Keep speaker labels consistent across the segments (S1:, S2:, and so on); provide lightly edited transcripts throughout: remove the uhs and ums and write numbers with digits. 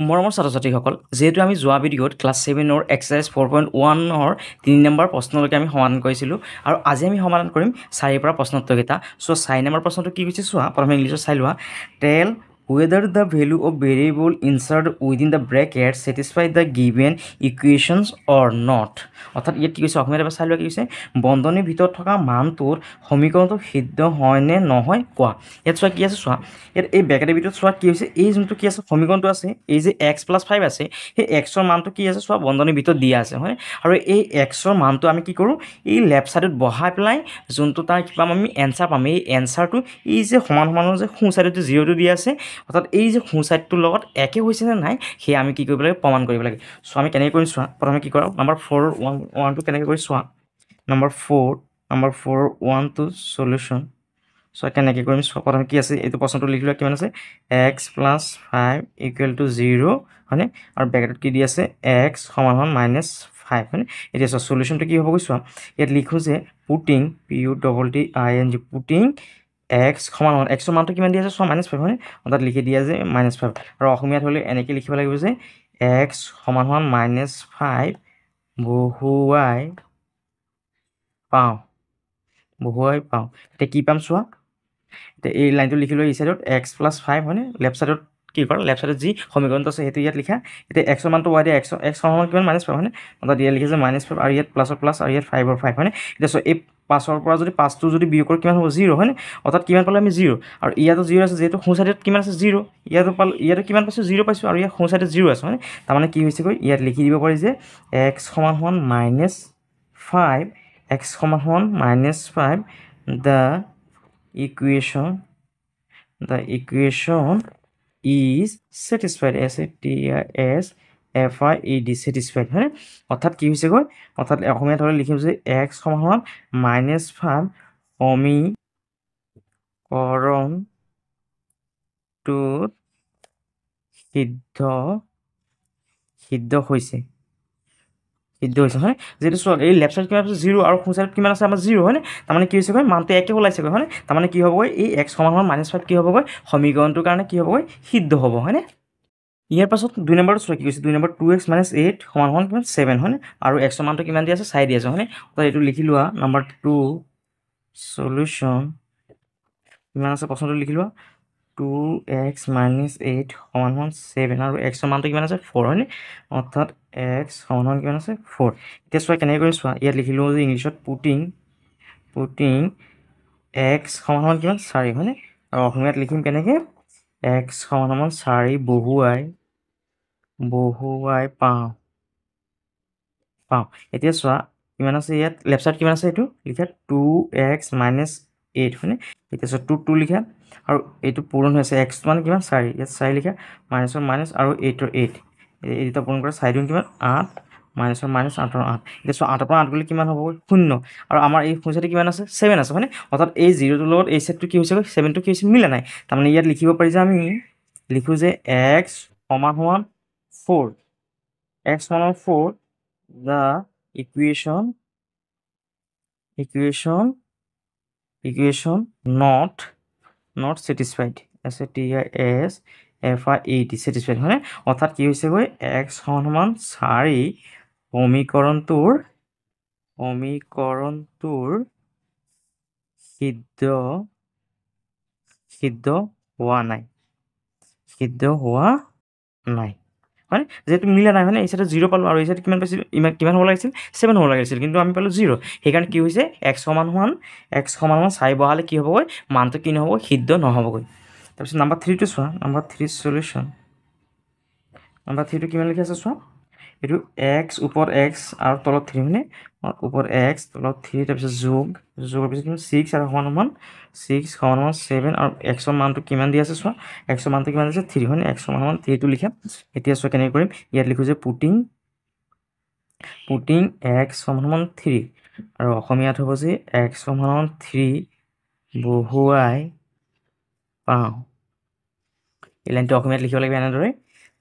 S1: মৰমৰ ছাত্ৰ-ছাত্ৰীসকল, যিহেতু আমি যোৱা ভিডিঅ'ত ক্লাছ 7ৰ এক্সাৰচাইজ 4.1ৰ 3 নম্বৰ প্ৰশ্নলৈকে আমি সমাধান কৰিছিলোঁ আৰু আজি আমি সমাধান কৰিম 4ৰ পৰা প্ৰশ্নোত্তৰকেইটা। চ' 4 নম্বৰ প্ৰশ্নটো কি কৈছে চোৱা, প্ৰথমে ইংলিছত চাই লোৱা। টেল whether the value of variable inserted within the bracket satisfy the given equations or not। অৰ্থাৎ ইয়াত কি কৈছে, অসমীয়াত এবাৰ চাই লোৱা কি কৈছে, বন্ধনীৰ ভিতৰত থকা মানটোৰ সমীকৰণটো সিদ্ধ হয় নে নহয় কোৱা। ইয়াত চোৱা কি আছে, চোৱা ইয়াত এই ব্ৰেকেটৰ ভিতৰত চোৱা কি হৈছে, এই যোনটো কি আছে সমীকৰণটো আছে, এই যে x+5 আছে, সেই এক্সৰ মানটো কি আছে চোৱা বন্ধনীৰ ভিতৰত দিয়া আছে, হয়। আৰু এই এক্সৰ মানটো আমি কি কৰোঁ, এই লেফ্ট ছাইডত বহাই পেলাই যোনটো তাৰ কি পাম আমি এনচাৰ পাম, এই এনচাৰটো এই যে সমান সমানৰ যে সোঁ ছাইডত যে জিৰ'টো দিয়া আছে, অৰ্থাৎ এই যে সোঁ ছাইডটোৰ লগত একে হৈছে নে নাই সেয়া আমি কি কৰিব লাগে, প্ৰমাণ কৰিব লাগে। চ' আমি কেনেকৈ কৰিম চোৱা, প্ৰথমে কি কৰা, নম্বৰ 4 কেনেকৈ কৰি চোৱা, নম্বৰ 4 1 সলিউশ্যন। চ' কেনেকৈ কৰিম চোৱা, প্ৰথমে কি আছে এইটো প্ৰশ্নটো লিখি লোৱা, কিমান আছে x+5 = 0, হয়নে, আৰু ব্ৰেকেটত কি দি আছে x = -5, হয়নে। এতিয়া চোৱা সলিউশ্যনটো কি হ'ব চোৱা, ইয়াত লিখোঁ যে পুটিং PUTTING পুটিং x = এক্সৰ মানটো কিমান দিয়া আছে চোৱা -5, হয়নে, অৰ্থাৎ লিখি দিয়া যে -5, আৰু অসমীয়াত হ'লে এনেকৈ লিখিব লাগিব যে x = -5 বহুৱাই পাওঁ। এতিয়া কি পাম চোৱা, এতিয়া এই লাইনটো লিখি লোৱা, এই ছাইডত x+5, হয়নে, লেফ্ট ছাইডত কি কৰা, লেফ্ট ছাইডত যি সমীকৰণটো আছে সেইটো ইয়াত লিখা। এতিয়া এক্সৰ মানটো y দিয়া, x কিমান -5, হয়নে, অৰ্থাৎ ইয়াত লিখিছে -5, আৰু ইয়াত প্লাছৰ প্লাছ, আৰু ইয়াত 5ৰ 5, হয়নে। এতিয়া চোৱা এই 5ৰ পৰা যদি 5টো যদি বিয়োগ কৰোঁ কিমান হ'ব, 0, হয়নে, অৰ্থাৎ কিমান পালে আমি 0, আৰু ইয়াতো 0 আছে, যিহেতু সোঁ ছাইডত কিমান আছে 0, ইয়াতো কিমান পাইছোঁ 0 পাইছোঁ, আৰু ইয়াত সোঁ ছাইডত 0 আছে, হয়নে। তাৰমানে কি হৈছেগৈ, ইয়াত লিখি দিব পাৰি যে x = -5, x = -5, the equation is satisfied, satisfied, হয়নে। অৰ্থাৎ কি হৈছেগৈ, অৰ্থাৎ অসমীয়াত হ'লে লিখিম যে x = -5 সমীকৰণটোত সিদ্ধ হৈছে, হয়। যিহেতু চোৱা এই লেফ্ট ছাইড কিমান আছে 0, আৰু সোঁ ছাইডত কিমান আছে আমাৰ 0, হয়নে। তাৰমানে কি হৈছেগৈ, মানটো একে ওলাইছেগৈ, হয়নে। তাৰমানে কি হ'বগৈ, এই x = -5 কি হ'বগৈ, সমীকৰণটোৰ কাৰণে কি হ'বগৈ, সিদ্ধ হ'ব, হয়নে। ইয়াৰ পাছত 2 নম্বৰটো চোৱা কি কৈছে, 2 নম্বৰ 2x - 8 = কিমান 7, হয়নে, আৰু এক্সৰ মানটো কিমান দিয়া আছে 4 দিয়া আছে, হয়নে। অৰ্থাৎ এইটো লিখি লোৱা, নম্বৰ 2 সলিউশ্যন, কিমান আছে প্ৰশ্নটো লিখি লোৱা, 2x - 8 = 7, আৰু এক্সৰ মানটো কিমান আছে 4, হয়নে, অৰ্থাৎ x = কিমান আছে 4। এতিয়া চোৱা কেনেকৈ কৰিম চোৱা, ইয়াত লিখি লওঁ যে ইংলিছত পুটিং x = কিমান 4, হয়নে, আৰু অসমীয়াত লিখিম কেনেকৈ, x = 4 বহুৱাই পাওঁ। এতিয়া চোৱা কিমান আছে, ইয়াত লেফ্ট ছাইড কিমান আছে এইটো লিখা 2x - 8, হয়নে। এতিয়া চোৱা 2 লিখা, আৰু এইটো পূৰণ হৈছে x মানে কিমান 4, ইয়াত 4 লিখা, মাইনাছৰ মাইনাছ, আৰু 8ৰ 8, এই দুটা পূৰণ কৰা 4 কিমান 8, মাইনাছৰ মাইনাছ, 8ৰ 8। এতিয়া চোৱা 8ৰ পৰা 8 গ'লে কিমান হ'ব, 0, আৰু আমাৰ এই সোঁ ছাইডে কিমান আছে 7 আছে, হয়নে, অৰ্থাৎ এই 0টোৰ লগত এই ছাইডটো কি হৈছেগৈ 7টো কি হৈছে, মিলা নাই। তাৰমানে ইয়াত লিখিব পাৰি যে আমি লিখোঁ যে x = 4, the equation not satisfied, satisfied, হয়নে। অৰ্থাৎ কি হৈছেগৈ, x = 4 সমীকৰণটোৰ সিদ্ধ হোৱা নাই, হয়নে, যিহেতু মিলা নাই, হয়নে, এই ছাইডে 0 পালোঁ, আৰু এই ছাইডে কিমান পাইছিলোঁ, কিমান হ'ব লাগিছিল 7 হ'ব লাগিছিল, কিন্তু আমি পালোঁ 0, সেইকাৰণে কি হৈছে x = 4 বহালে কি হ'বগৈ, মানটো কি নহ'ব, সিদ্ধ নহ'বগৈ। তাৰপিছত নম্বৰ 3টো চোৱা, নম্বৰ 3 সলিউশ্যন, নম্বৰ 3টো কিমান লিখি আছে চোৱা, এইটো x ওপৰত x আৰু তলত 3, হয়নে, ওপৰত x তলত 3, তাৰপিছত যোগৰ পিছত কিমান 6, আৰু সমান 6 = 7, আৰু এক্সৰ মানটো কিমান দি আছে চোৱা, এক্সৰ মানটো কিমান আছে 3, হয়নে, x = 3টো লিখা। এতিয়া চোৱা কেনেকৈ কৰিম, ইয়াত লিখোঁ যে পুটিং x = 3, আৰু অসমীয়াত হ'ব যে x = 3 বহুৱাই পাওঁ, এই লাইনটো অসমীয়াত লিখিব লাগিব এনেদৰে।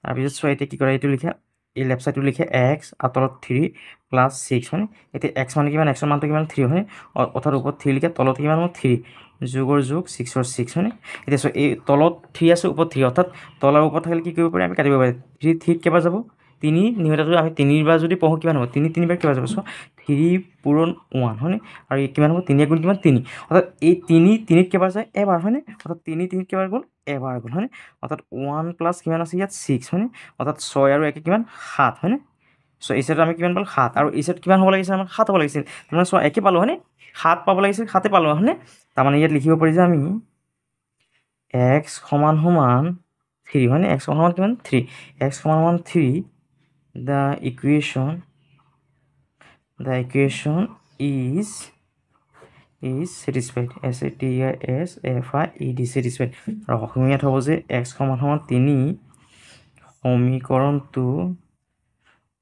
S1: তাৰপিছত চোৱা এতিয়া কি কৰা, এইটো লিখা, এই লেফ্ট ছাইডটো লিখে x আৰু তলত 3 + 6, হয়নে। এতিয়া x মানে কিমান, এক্সৰ মানটো কিমান 3, হয়নে, অৰ্থাৎ ওপৰত 3 লিখা, তলত কিমান হ'ব 3, যোগৰ যোগ 6ৰ 6 হয়নে এতিয়া চোৱা এই তলত 3 আছে ওপৰত 3 অৰ্থাৎ তলৰ ওপৰত থাকিলে কি কৰিব পাৰি আমি কাটিব পাৰি 3 3 কেইবাৰ যাব 3 নিমিটাটো আমি 3 বাৰ যদি পঢ়ো কিমান হ'ব 3 3 বাৰ কেইবাৰ যাব চোৱা 3 পূৰণ 1 হয়নে আৰু কিমান হ'ব 3 গুণ কিমান 3 অৰ্থাৎ এই 3 3 কেইবাৰ যায় এবাৰ হয়নে অৰ্থাৎ 3 3 কেইবাৰ গ'ল এবাৰ গ'ল হয়নে অৰ্থাৎ 1 প্লাছ কিমান আছে ইয়াত 6 হয়নে অৰ্থাৎ 6 আৰু 1 কিমান 7 হয়নে সো এই সাইডত আমি কিমান পালো 7 আৰু এই সাইড কিমান হ'ব লাগিছিল আমাৰ 7 হ'ব লাগিছিল মানে সো একে পালো হয়নে 7 পাব লাগিছিল 7 পালো হয়নে তাৰ মানে ইয়াত লিখিব পাৰি যে আমি x সমান সমান 3 হয়নে x সমান কিমান 3 x সমান সমান 3 the equation is satisfied satisfied satisfied আৰু অসমীয়াত হ'ব যে x সমান সমান 3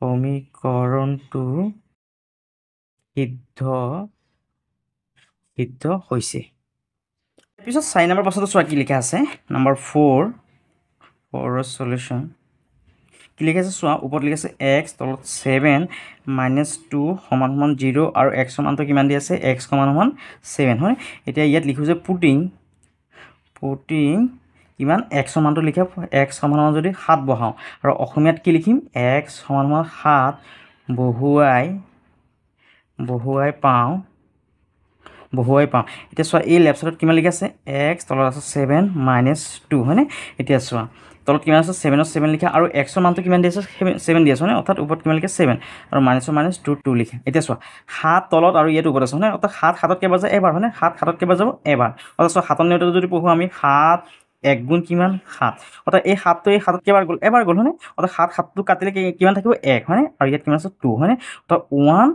S1: সমীকৰণটো সিদ্ধ হৈছে পিছত 4 নম্বৰ প্ৰশ্নটো চোৱা কি লিখা আছে নম্বৰ 4 ৰ সলিউশন কি লিখা আছে চোৱা ওপৰত লিখা আছে x তলত 7 - 2 সমান সমান 0 আৰু x সমানটো কিমান দি আছে x সমান সমান 7 হয় এতিয়া ইয়াত লিখো যে পুটিং কিমান x সমানটো লিখা x সমান সমান যদি 7 বহাও আৰু অসমীয়াত কি লিখিম x সমান সমান 7 বহুৱাই পাওঁ এতিয়া চোৱা এই লেফট সাইডত কিমান লিখা আছে x তলত আছে 7 - 2 হয়নে এতিয়া চোৱা তলত কিমান আছে 7 ৰ 7 লিখা আৰু x ৰ মানটো কিমান দি আছে 7 দি আছে হয়নে অৰ্থাৎ ওপৰত কিমান লিখা 7 আৰু -2 2 লিখা এতিয়া চোৱা 7 তলত আৰু ইয়াত ওপৰত আছে হয়নে অৰ্থাৎ 7 7ত কেইবাৰ যায় এবাৰ হয়নে 7 7ত কেইবাৰ যাব এবাৰ অৰ্থাৎ চোৱা 7ৰ নিয়মটো যদি পঢ়ো আমি 7 1 গুণ কিমান 7 অৰ্থাৎ এই 7টো এই 7ত কেইবাৰ গ'ল এবাৰ গ'ল হয়নে অৰ্থাৎ 7 7টো কাটিলে কিমান থাকিব 1 হয়নে আৰু ইয়াত কিমান আছে 2 হয়নে অৰ্থাৎ 1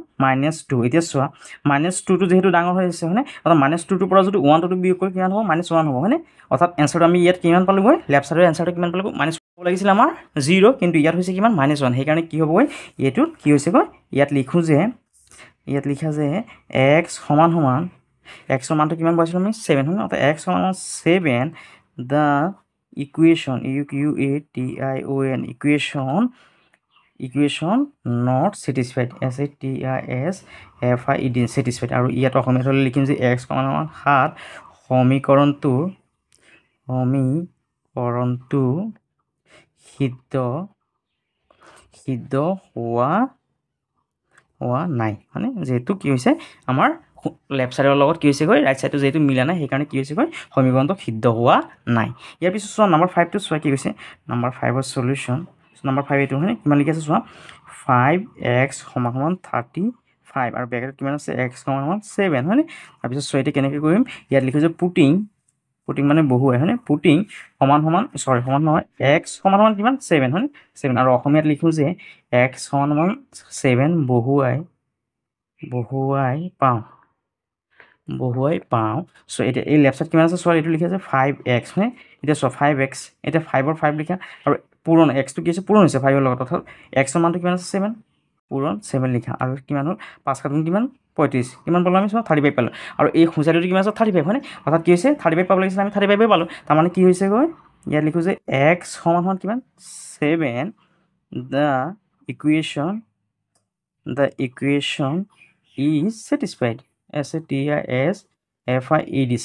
S1: - 2 এতিয়া চোৱা -2 টো যেহেতু ডাঙৰ হৈ আছে হয়নে অৰ্থাৎ -2 টোৰ পৰা যদি 1 টো বিয়োগ কৰি কিমান হ'ব -1 হ'ব হয়নে অৰ্থাৎ এনসাৰটো আমি ইয়াত কিমান পালোগৈ লেফট সাইডৰ এনসাৰটো কিমান পালোগৈ হ'ব লাগিছিল আমাৰ 0 কিন্তু ইয়াত হৈছে কিমান -1 সেইকাৰণে কি হ'বগৈ এইটোত কি হৈছেগৈ ইয়াত লিখা যে x সমান সমান x ৰ মানটো কিমান পাইছিলো আমি 7 হয় অৰ্থাৎ x সমান 7 the equation not satisfied satisfied আৰু ইয়াত অসমীয়াত হ'লে লিখিম যে x সমান সমান 7 সমীকৰণটো সিদ্ধ হোৱা নাই মানে যেহেতু কি হৈছে আমাৰ লেফট সাইডৰ লগত কি হৈছেগৈ ৰাইট সাইডটো যেহেতু মিলা নাই সেইকাৰণে কি হৈছেগৈ সমীকৰণটো সিদ্ধ হোৱা নাই ইয়াৰ পিছত চোৱা নম্বৰ 5 টো চোৱা কি কৈছে নম্বৰ 5 ৰ সলিউশন নম্বৰ 5 এইটো হয় কিমান লিখি আছে চোৱা 5x সমান সমান 35 আৰু ব্ৰেকেটত কিমান আছে x সমান সমান 7 হয়নে তাৰপিছত চোৱা এতিয়া কেনেকৈ কৰিম ইয়াত লিখো যে পুটিং মানে বহুৱাই হয়নে পুটিং সমান নহয় x সমান সমান কিমান 7 হয়নে 7 আৰু অসমীয়াত লিখো যে x সমান সমান 7 বহুৱাই পাওঁ সো এতিয়া এই লেফট সাইড কিমান আছে চোৱা এইটো লিখা আছে 5x হয়নে এতিয়া চোৱা 5x এতিয়া 5 ৰ 5 লিখা আৰু পূৰণ x টো কি আছে পূৰণ হৈছে 5 ৰ লগত অৰ্থাৎ x ৰ মানটো কিমান আছে 7 পূৰণ 7 লিখা আৰু কিমান হ'ল 5 কাটুন কিমান 35 কিমান পালো আমি চোৱা 35 পালো আৰু এই খুঁচাইটো কিমান আছে 35 হয়নে অৰ্থাৎ কি হৈছে 35 পাব লাগিছিল আমি 35 পালো তাৰ মানে কি হৈছে গৈ ইয়াত লিখো যে x সমান সমান কিমান 7 the equation is satisfied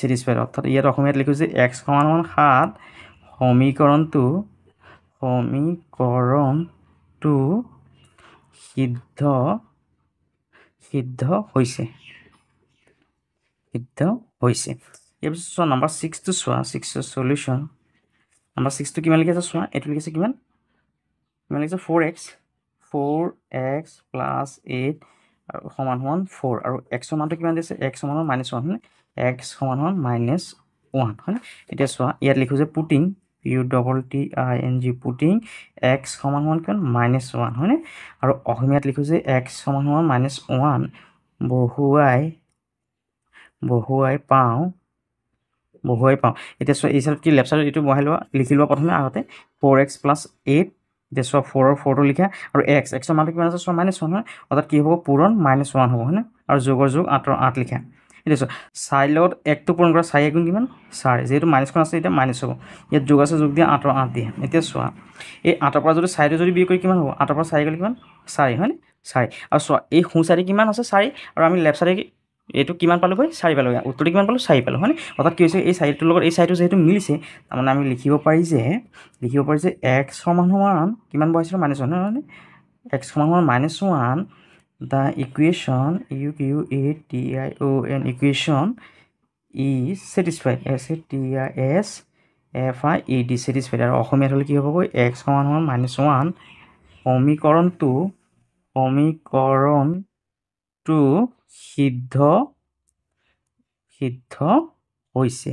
S1: satisfied অৰ্থাৎ ইয়াত অসমীয়াত লিখো যে x সমান সমান 7 সমীকৰণটো সিদ্ধ হৈছে ইয়াৰ পিছত চোৱা নম্বৰ 6 টো চোৱা 6 ৰ সলিউশন নম্বৰ 6 টো কিমান লিখিছে চোৱা এইটো লিখিছে কিমান লিখিছে 4x plus 8 আৰু সমান সমান 4 আৰু x ৰ মানটো কিমান দিছে x সমান সমান -1 হয়নে x সমান সমান -1 হয়নে এতিয়া চোৱা ইয়াত লিখো যে পুটিং পুটিং x সমান সমান কিমান -1 হয়নে আৰু অসমীয়াত লিখো যে x সমান সমান -1 বহুৱাই পাওঁ এতিয়া চোৱা এই সাইডত কি লেফট সাইডত এইটো বহাই লিখি লোৱা প্ৰথমে আগতে 4x plus 8 এতিয়া চোৱা 4 ৰ 4 টো লিখা আৰু x ৰ মানটো কিমান আছে চোৱা -1 হয় অৰ্থাৎ কি হ'ব পূৰণ -1 হ'ব হয়নে আৰু যোগৰ যোগ 8 ৰ 8 লিখা এতিয়া চোৱা 4 লগত 1 টো পূৰণ কৰা 4 গুণ কিমান 4 যেহেতু -খন আছে এতিয়া মাইনাছ হ'ব ইয়াত যোগ আছে যোগ দিয়া 8 ৰ 8 দিয়া এতিয়া চোৱা এই 8 ৰ পৰা যদি 4 টো যদি বিয়োগ কৰি কিমান হ'ব 8 ৰ পৰা 4 গ'লে কিমান 4 হয়নে 4 আৰু চোৱা এই সোঁ চাইডে কিমান আছে 4 আৰু আমি লেফট চাইডে এইটো কিমান পালোগৈ 4 পালোগৈ উত্তৰটো কিমান পালোঁ 4 পালোঁ হয়নে অৰ্থাৎ কি হৈছে এই চাইডটোৰ লগত এই চাইডটো যিহেতু মিলিছে তাৰমানে আমি লিখিব পাৰি যে x সমান কিমান বহাইছিলোঁ -1 হয়নে x সমান -1 the equation UQUATION equation is satisfied SATISFIED satisfied আৰু অসমীয়াত হ'লে কি হ'বগৈ x সমান -1 সমীকৰণটো সিদ্ধ হৈছে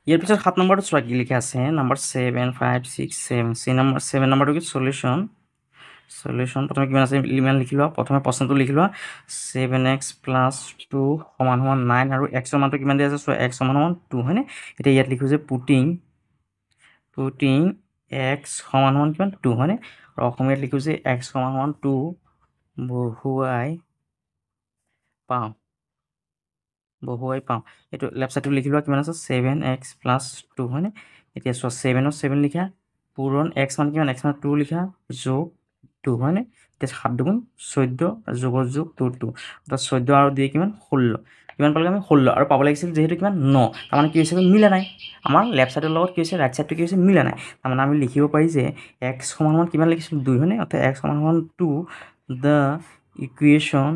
S1: ইয়াৰ পিছত 7 নম্বৰটো চোৱা কি লিখা আছে নম্বৰ 7 5 6 7 7 নম্বৰটো কি সলিউশন প্ৰথমে কিমান আছে ইমান লিখি লোৱা প্ৰথমে প্ৰশ্নটো লিখি লোৱা 7x + 2 = 9 আৰু x ৰ মানটো কিমান দিয়া আছে চোৱা x = 2 হয়নে এতিয়া ইয়াত লিখো যে পুটিং x = কিমান 2 হয়নে আৰু অসমীয়াত লিখো যে x = 2 বহুৱাই পাওঁ এইটো লেফট সাইডটো লিখি লোৱা কিমান আছে 7x + 2 হয়নে এতিয়া চোৱা 7 ৰ 7 লিখা পূৰণ x মান কিমান x মান 2 লিখা যোগ 2 হয়নে এতিয়া 7 × 2 = 14 যোগ 2 অৰ্থাৎ 14 আৰু 2 কিমান 16 কিমান পালে আমি 16 আৰু পাব লাগিছিল যেহেতু কিমান 9 তাৰমানে কি হৈছে মিলা নাই আমাৰ লেফট সাইডৰ লগত কি হৈছে ৰাইট সাইডটো কি হৈছে মিলা নাই তাৰমানে আমি লিখিব পাৰি যে x সমান কিমান লিখিছিল 2 হয়নে অৰ্থাৎ x সমান 2 the equation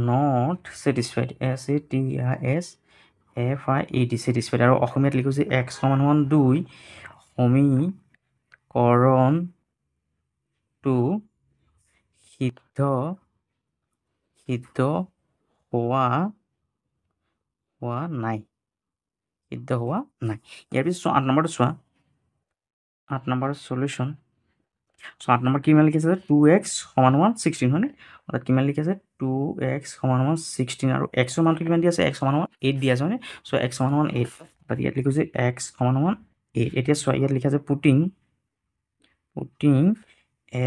S1: not satisfied SATISFIED satisfied আৰু অসমীয়াত লিখো যে x = 2 সমীকৰণটো সিদ্ধ হোৱা নাই ইয়াৰ পিছত 8 নম্বৰটো চোৱা 8 নম্বৰ সলিউশন So 8 নম্বৰ কিমান লিখিছে 2x = 16 হয়নে অৰ্থাৎ কিমান লিখিছে 2x = 16 আৰু x ৰ মানটো কিমান দিয়া আছে x = 8 দিয়া আছে হয়নে সো x = 8 অৰ্থাৎ ইয়াত লিখো যে x = 8 এতিয়া চোৱা ইয়াত লিখা আছে পুটিং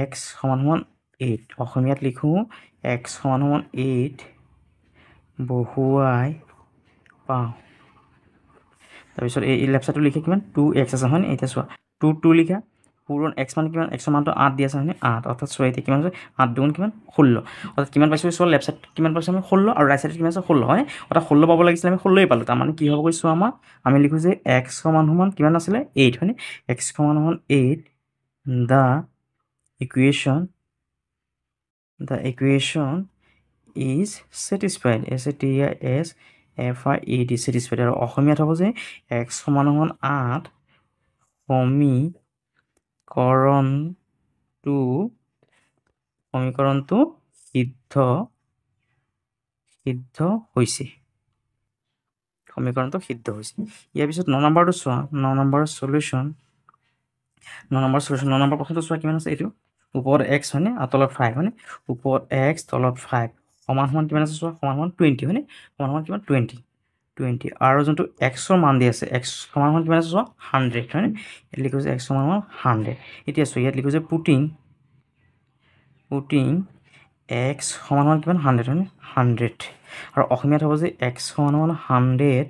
S1: x = 8 অসমীয়াত লিখো x = 8 বহুৱাই পাওঁ তাৰপিছত এই লেফট সাইডটো লিখে কিমান 2x আছে হয়নে এতিয়া চোৱা 2 লিখা পূৰণ x মান কিমান x ৰ মানটো 8 দিয়া আছে হয়নে 8 অৰ্থাৎ চোৱা এতিয়া কিমান আছে 8 × 2 কিমান 16 অৰ্থাৎ কিমান পাইছো চোৱা লেফট সাইড কিমান পাইছো আমি 16 আৰু ৰাইট সাইড কিমান আছে 16 হয় অৰ্থাৎ 16 পাব লাগিছিল আমি 16 পালো তাৰ মানে কি হ'ব কৈছো আমাৰ আমি লিখো যে x সমান কিমান আছিলে 8 হয়নে x সমান 8 the equation is satisfied SATISFIED satisfied আৰু অসমীয়াত হ'ব যে x সমান 8 সমীকৰণটো সিদ্ধ হৈছে ইয়াৰ পিছত 9 নম্বৰটো চোৱা 9 নম্বৰ সলিউশন 9 নম্বৰ প্ৰশ্নটো চোৱা কিমান আছে এইটো ওপৰত x হয়নে আৰু তলত 5 হয়নে ওপৰত x তলত 5 সমান কিমান আছে চোৱা সমান 20 হয়নে সমান কিমান 20 আৰু যোনটো x ৰ মান দি আছে x সমান কিমান আছে চোৱা 100 হয়নে ইয়াত লিখো যে x সমান 100 এতিয়া চোৱা ইয়াত লিখো যে পুটিং x সমান কিমান 100 হয়নে 100 আৰু অসমীয়াত হ'ব যে x সমান 100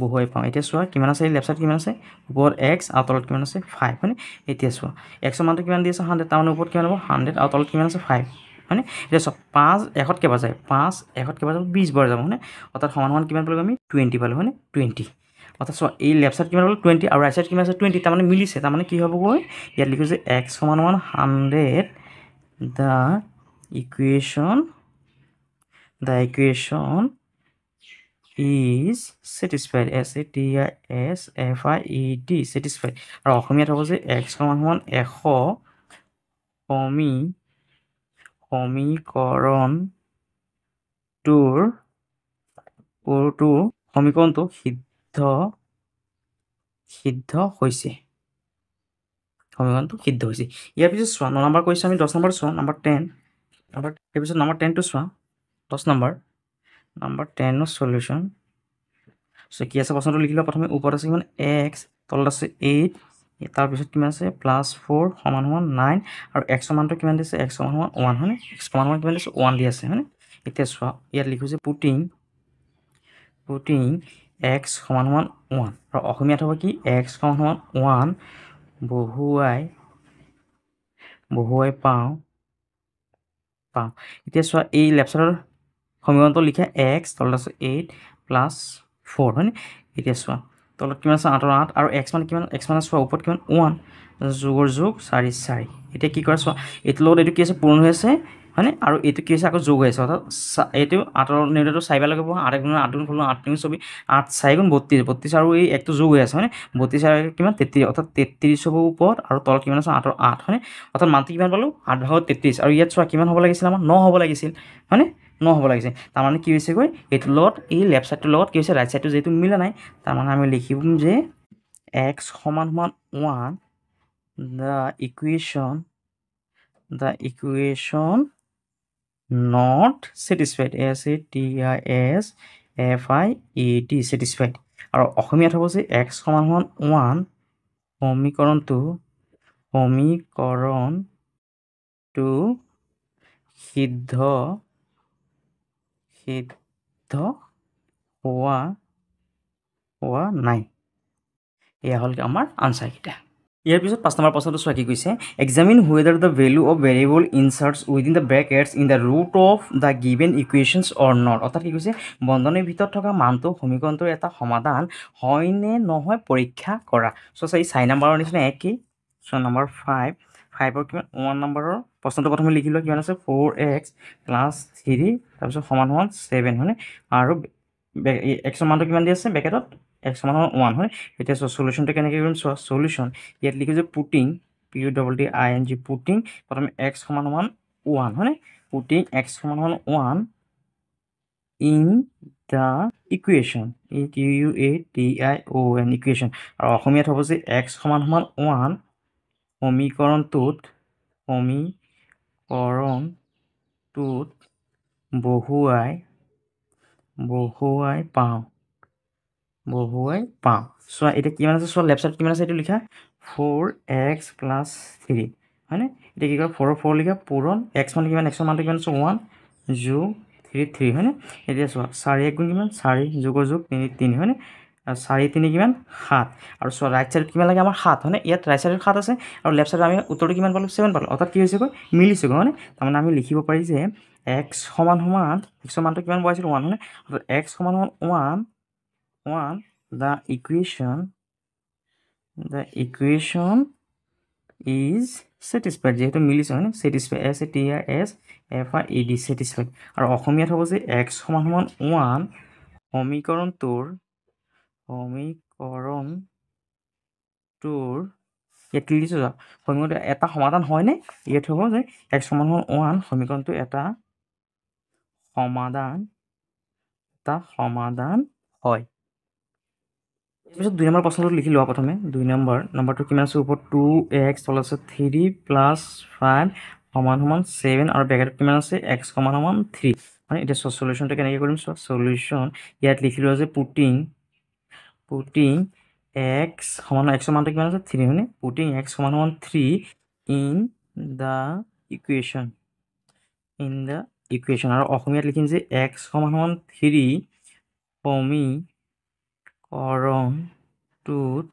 S1: বহুৱাই পাওঁ এতিয়া চোৱা কিমান আছে লেফট সাইড কিমান আছে ওপৰত x আৰু তলত কিমান আছে 5 হয়নে এতিয়া চোৱা x ৰ মানটো কিমান দি আছে 100 তাৰ মানে ওপৰত কিমান হ'ব 100 আৰু তলত কিমান আছে 5 হয়নে এতিয়া চোৱা 5 100 কেইবাৰ যায় 5 100 কেইবাৰ যাব 20 বাৰ যাব হয়নে অৰ্থাৎ সমান কিমান পালো আমি 20 পালো হয়নে 20 অৰ্থাৎ চোৱা এই লেফট সাইড কিমান পালো 20 আৰু ৰাইট সাইড কিমান আছে 20 তাৰ মানে মিলিছে তাৰ মানে কি হ'বগৈ ইয়াত লিখো যে x সমান 100 the equation is satisfied SATISFIED satisfied আৰু অসমীয়াত হ'ব যে x সমান 100 সমীকৰণটো সিদ্ধ হৈছে ইয়াৰ পিছত চোৱা 9 নম্বৰ কৈছো আমি 10 নম্বৰ চোৱা নম্বৰ 10 ইয়াৰ পিছত নম্বৰ 10 টো চোৱা 10 নম্বৰ 10 ৰ সলিউশন সো কি আছে প্ৰশ্নটো লিখি লোৱা প্ৰথমে ওপৰত আছে কিমান x তলত আছে 8 তাৰ পিছত কিমান আছে +4 সমান 9 আৰু x ৰ মানটো কিমান দিছে x সমান 1 হয়নে x সমান কিমান দিছে 1 দি আছে হয়নে এতিয়া চোৱা ইয়াত লিখো যে পুটিং x সমান 1 আৰু অসমীয়াত হ'ব কি x সমান 1 বহুৱাই পাওঁ এতিয়া চোৱা এই লেফ্ট চাইডৰ সমীকৰণটো লিখা x তলত আছে 8 প্লাছ 4 হয়নে এতিয়া চোৱা তলত কিমান আছে 8 8 আৰু x মানে কিমান x মানে চোৱা ওপৰত কিমান 1 যোগৰ যোগ 4 4 এতিয়া কি কৰা চোৱা এইটো লগত এইটো কি আছে পূৰণ হৈ আছে হয়নে আৰু এইটো কি আছে আকৌ যোগ হৈ আছে অৰ্থাৎ এইটো 8ৰ নিউটাৰটো 4 লগাব 8 গুণ 8 গুণ 8 গুণ 24 8 4 গুণ 32 32 আৰু এই একটো যোগ হৈ আছে হয়নে 32 আৰু কিমান 33 অৰ্থাৎ 33 হ'ব ওপৰত আৰু তলত কিমান আছে 8ৰ 8 হয়নে অৰ্থাৎ মানটো কিমান পালোঁ 8 ভাগত 33 আৰু ইয়াত চোৱা কিমান হ'ব লাগিছিল আমাৰ 9 হ'ব লাগিছিল হয়নে 9 হ'ব লাগিছিল তাৰমানে কি হৈছেগৈ এইটোৰ লগত এই লেফ্ট চাইডটোৰ লগত কি হৈছে ৰাইট চাইডটো যিহেতু মিলা নাই তাৰমানে আমি লিখিম যে x সমান 1 the equation not satisfied satisfied satisfied আৰু অসমীয়াত হ'ব যে x সমান 1 সমীকৰণটো সিদ্ধ হোৱা নাই এয়া হ'ল আমাৰ আনচাৰকেইটা ইয়াৰ পিছত 5 নম্বৰ প্ৰশ্নটো চোৱা কি কৈছে examine whether the value of variable inserts within the brackets in the root of the given equations or not অৰ্থাৎ কি কৈছে বন্ধনীৰ ভিতৰত থকা মানটো সমীকৰণটোৰ এটা সমাধান হয়নে নহয় পৰীক্ষা কৰা চ' এই 4 নম্বৰৰ নিচিনা একেই চ' নম্বৰ 5ৰ কিমান 1 নম্বৰৰ প্ৰশ্নটো প্ৰথমে লিখি লোৱা কিমান আছে 4x প্লাছ 3 তাৰপিছত সমান 7 হয়নে আৰু এক্সৰ মানটো কিমান দি আছে ব্ৰেকেটত x সমান 1 হয় এতিয়া চোৱা সলিউশ্যনটো কেনেকৈ কৰিম চোৱা সলিউশ্যন ইয়াত লিখি যে পুটিং PUTTING পুটিং প্ৰথমে x সমান 1 হয়নে পুটিং x সমান 1 in the equation EQUATION equation আৰু অসমীয়াত হ'ব যে x সমান 1 সমীকৰণটোত বহুৱাই পাওঁ চোৱা এতিয়া কিমান আছে চোৱা লেফ্ট চাইড কিমান আছে এইটো লিখা 4x প্লাছ 3 হয়নে এতিয়া কি কয় 4 লিখা পূৰণ x মানে কিমান xৰ মানটো কিমান আছে 1 যোগ 3 হয়নে এতিয়া চোৱা 4 1 গুণ কিমান 4 যোগৰ যোগ 3 হয়নে আৰু 4 3 কিমান 7 আৰু চোৱা ৰাইট চাইডত কিমান লাগে আমাৰ 7 হয়নে ইয়াত ৰাইট চাইডত 7 আছে আৰু লেফ্ট চাইডত আমি উত্তৰটো কিমান পালোঁ 7 পালোঁ অৰ্থাৎ কি হৈছেগৈ মিলিছেগৈ হয়নে তাৰমানে আমি লিখিব পাৰি যে x সমান xৰ মানটো কিমান বহাইছিলোঁ 1 হয়নে অৰ্থাৎ x সমান 1 the equation is satisfied যিহেতু মিলিছে হয়নে satisfied SATISFIED satisfied আৰু অসমীয়াত হ'ব যে x সমান 1 সমীকৰণটোৰ ইয়াত কি লিখিছোঁ সমীকৰণটো এটা সমাধান হয়নে ইয়াত হ'ব যে x সমান 1 সমীকৰণটো এটা সমাধান হয় তাৰপিছত 2 নম্বৰ প্ৰশ্নটো লিখি লোৱা প্ৰথমে 2 নম্বৰটো কিমান আছে ওপৰত 2x তলত আছে 3 প্লাছ 5 সমান 7 আৰু ব্ৰেকেটত কিমান আছে x সমান 3 মানে এতিয়া সলিউশ্যনটো কেনেকৈ কৰিম চোৱা সলিউশ্যন ইয়াত লিখি লোৱা যে পুটিং x সমান xৰ মানটো কিমান আছে 3 হয়নে পুটিং x সমান 3 ইন দ্য ইকুৱেশ্যন আৰু অসমীয়াত লিখিম যে x সমান 3 সমীকৰণটোত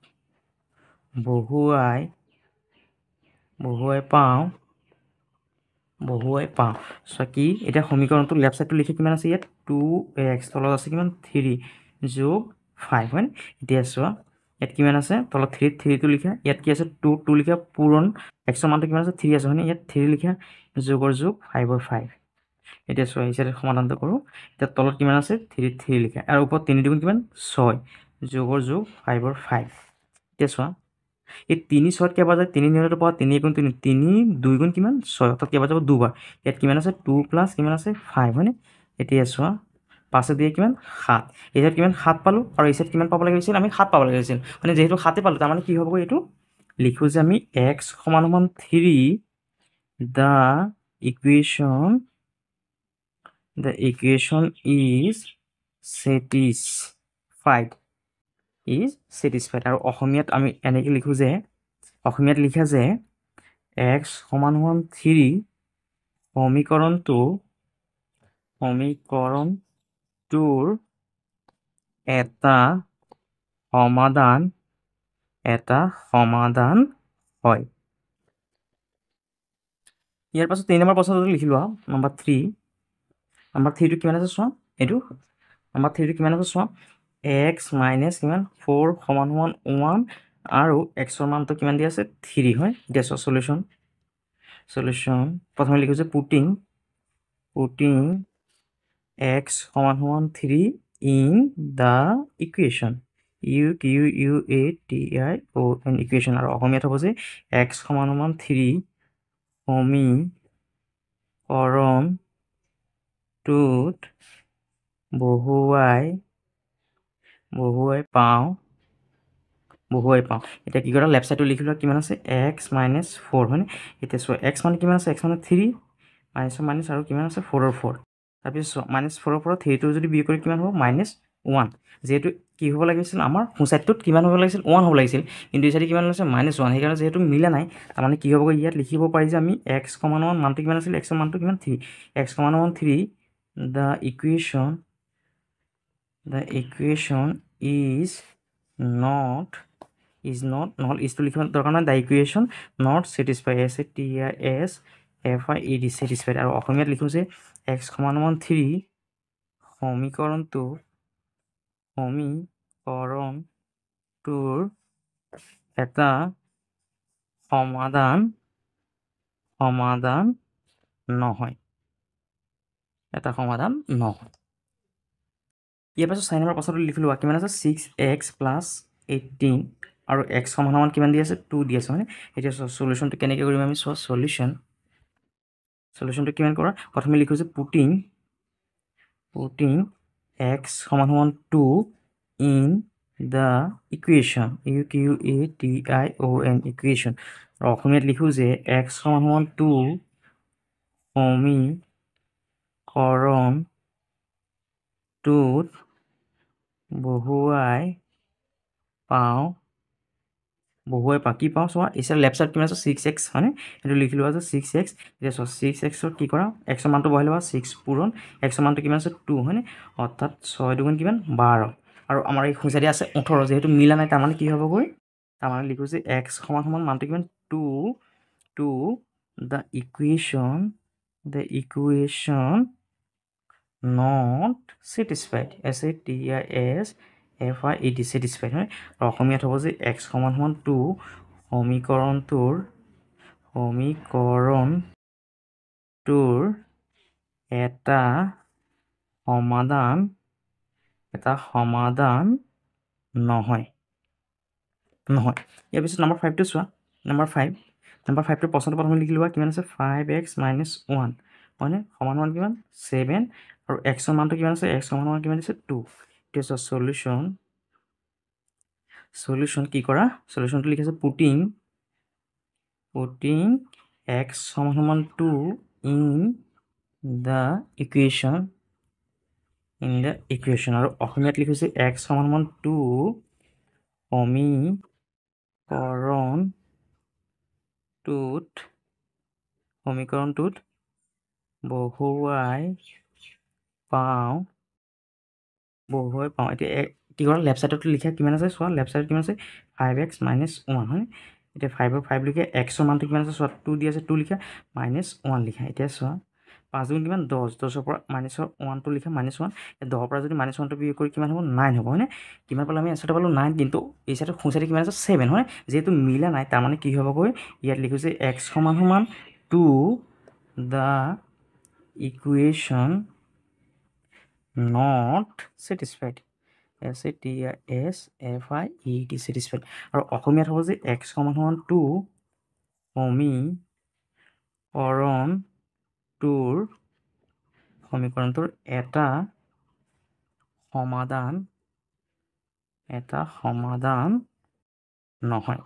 S1: বহুৱাই পাওঁ চোৱা কি এতিয়া সমীকৰণটো লেফ্ট চাইডটো লিখি কিমান আছে ইয়াত 2x তলত আছে কিমান 3 যোগ 5 হয় এতিয়া চোৱা ইয়াত কিমান আছে তলত 3টো লিখা ইয়াত কি আছে 2 লিখা পূৰণ xৰ মানটো কিমান আছে 3 আছে হয়নে ইয়াত 3 লিখা যোগৰ যোগ 5ৰ 5 এতিয়া চোৱা হিচাপে সমাধানটো কৰোঁ এতিয়া তলত কিমান আছে 3 লিখা আৰু ওপৰত 3 দুগুণ কিমান 6 যোগৰ যোগ 5ৰ 5 এতিয়া চোৱা এই 3 6 কেইবাৰ যায় 3 নিউটাৰ পাৱাৰ 3 গুণ 3 2 গুণ কিমান 6 অৰ্থাৎ কেইবাৰ যাব দুবাৰ ইয়াত কিমান আছে 2 প্লাছ কিমান আছে 5 হয়নে এতিয়া চোৱা 5 দিয়ে কিমান 7 এই চাইড কিমান 7 পালোঁ আৰু এই চাইড কিমান পাব লাগিছিল আমি 7 পাব লাগিছিল মানে যেহেতু 7 পালোঁ তাৰমানে কি হ'বগৈ এইটো লিখোঁ যে আমি x সমান 3 দ্য ইকুৱেশ্যন ইজ satisfied আৰু অসমীয়াত আমি এনেকৈ লিখোঁ যে অসমীয়াত লিখা যে x সমান 3 সমীকৰণটোৰ এটা সমাধান হয়। ইয়াৰ পাছত 3 নম্বৰ প্ৰশ্নটো লিখি লোৱা নম্বৰ 3 কিমান আছে চোৱা এইটো নম্বৰ 3টো কিমান আছে চোৱা x মাইনাছ কিমান 4 সমান 1 আৰু xৰ মানটো কিমান দিয়া আছে 3 হয় এতিয়া চোৱা সলিউশ্যন প্ৰথমে লিখিছোঁ পুটিং x সমান 3 in the equation equation equation আৰু অসমীয়াত হ'ব যে x সমান 3 সমীকৰণটোত বহুৱাই পাওঁ এতিয়া কি কৰা লেফ্ট চাইডটো লিখি লোৱা কিমান আছে x মাইনাছ 4 হয়নে এতিয়া চোৱা x মানে কিমান আছে x মানে 3 মাইনাছ আৰু কিমান আছে 4ৰ 4 তাৰপিছত চোৱা মাইনাছ 4ৰ পৰা 3টো যদি বিয়োগ কৰি কিমান হ'ব -1 যিহেতু কি হ'ব লাগিছিল আমাৰ সোঁ চাইডটোত কিমান হ'ব লাগিছিল 1 হ'ব লাগিছিল কিন্তু এই চাইডে কিমান হৈছে -1 সেইকাৰণে যিহেতু মিলা নাই তাৰমানে কি হ'বগৈ ইয়াত লিখিব পাৰি যে আমি x সমান 1 মানটো কিমান আছিল x ৰ মানটো কিমান 3 x সমান 3 the equation is not নহ'লে ইজটো লিখিব দৰকাৰ নাই the equation not satisfied satisfied satisfied আৰু অসমীয়াত লিখোঁ যে x সমান 3 সমীকৰণটোৰ এটা সমাধান নহয় ইয়াৰ পাছত 4 নম্বৰ প্ৰশ্নটো লিখি লোৱা কিমান আছে 6x + 18 আৰু x সমান কিমান দি আছে 2 দি আছে হয়নে এতিয়া সলিউশ্যনটো কেনেকৈ কৰিম আমি চোৱা সলিউশ্যনটো কিমান কৰা প্ৰথমে লিখোঁ যে পুটিং x সমান 2 in the equation equation আৰু অসমীয়াত লিখোঁ যে x সমান 2 সমীকৰণটোত বহুৱাই পাওঁ কি পাওঁ চোৱা এতিয়া লেফ্ট চাইড কিমান আছে 6x হয়নে এইটো লিখি লোৱা আছে 6x এতিয়া চোৱা 6xৰ কি কৰা x ৰ মানটো বহাই লোৱা 6 পূৰণ x ৰ মানটো কিমান আছে 2 হয়নে অৰ্থাৎ 6 দুগুণ কিমান 12 আৰু আমাৰ এই সোঁ চাইডে আছে 18 যিহেতু মিলা নাই তাৰমানে কি হ'বগৈ তাৰমানে লিখোঁ যে x সমান মানটো কিমান 2 the equation not satisfied satisfied হয় আৰু অসমীয়াত হ'ব যে x সমান 2 সমীকৰণটোৰ এটা সমাধান নহয় ইয়াৰ পিছত নম্বৰ 5টো চোৱা নম্বৰ 5টো প্ৰশ্নটো প্ৰথমে লিখি লোৱা কিমান আছে 5x - 1 হয়নে সমান কিমান 7 আৰু x ৰ মানটো কিমান আছে x সমান কিমান দিছে 2 এতিয়া চোৱা সলিউশ্যন কি কৰা সলিউশ্যনটো লিখি আছে পুটিং x সমান 2 in the equation আৰু অসমীয়াত লিখিছে x সমান 2 সমীকৰণটোত বহুৱাই পাওঁ এতিয়া কি কৰা লেফ্ট চাইডতো লিখা কিমান আছে চোৱা লেফ্ট চাইডত কিমান আছে 5x - 1 হয় এতিয়া 5ৰ 5 লিখা xৰ মানটো কিমান আছে চোৱা 2 দি আছে 2 লিখা -1 লিখা এতিয়া চোৱা 5 গুণ কিমান 10ৰ পৰা -1টো লিখা -1 10ৰ পৰা যদি -1টো বিয়োগ কৰি কিমান হ'ব 9 হ'ব হয়নে কিমান পালোঁ আমি এনচাৰটো পালোঁ 9 কিন্তু এই চাইডত সোঁ চাইডে কিমান আছে 7 হয় যিহেতু মিলা নাই তাৰমানে কি হ'বগৈ ইয়াত লিখোঁ যে x সমান 2 the equation not satisfied satisfied আৰু অসমীয়াত হ'ব যে x সমান 2 সমীকৰণটোৰ এটা সমাধান নহয়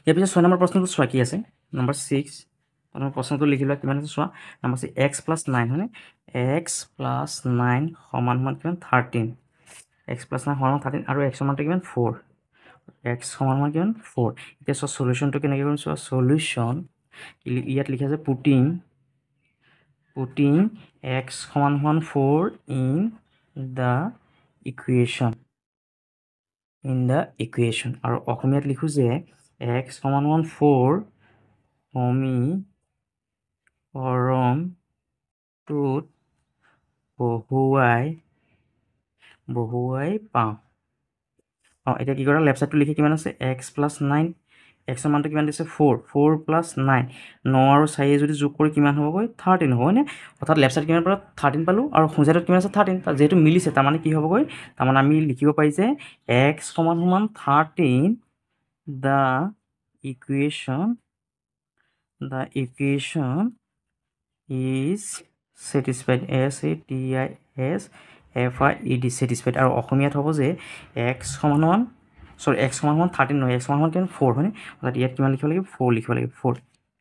S1: ইয়াৰ পিছত 6 নম্বৰ প্ৰশ্নটো চোৱা কি আছে নম্বৰ 6 প্ৰথম প্ৰশ্নটো লিখি লোৱা কিমান আছে চোৱা নম্বৰ 6 x + 9 হয়নে x + 9 সমান কিমান 13 x + 9 সমান 13 আৰু x ৰ মানটো কিমান 4 x সমান কিমান 4 এতিয়া চোৱা সলিউশ্যনটো কেনেকৈ কৰিম চোৱা সলিউশ্যন ইয়াত লিখা আছে পুটিং putting x সমান সমান 4 in the equation আৰু অসমীয়াত লিখো যে x সমান সমান 4 সমীকৰণটোত বহুৱাই পাওঁ এতিয়া কি কৰা লেফ্ট সাইডটো লিখি কিমান আছে x + 9 x ৰ মানটো কিমান দিছে 4 4 + 9 9 আৰু 4 যদি যোগ কৰি কিমান হ'বগৈ 13 হ'ব হয়নে অৰ্থাৎ লেফ্ট সাইড কিমান পালো 13 পালো আৰু সোঁ সাইডত কিমান আছে 13 তাত যেহেতু মিলিছে তাৰমানে কি হ'বগৈ তাৰমানে আমি লিখিব পাৰি যে x সমান সমান 13 the equation is satisfied satisfied আৰু অসমীয়াত হ'ব যে x সমান সমান 13 নহয় x সমান সমান কিমান 4 হয়নে অৰ্থাৎ ইয়াত কিমান লিখিব লাগিব 4 লিখিব লাগিব 4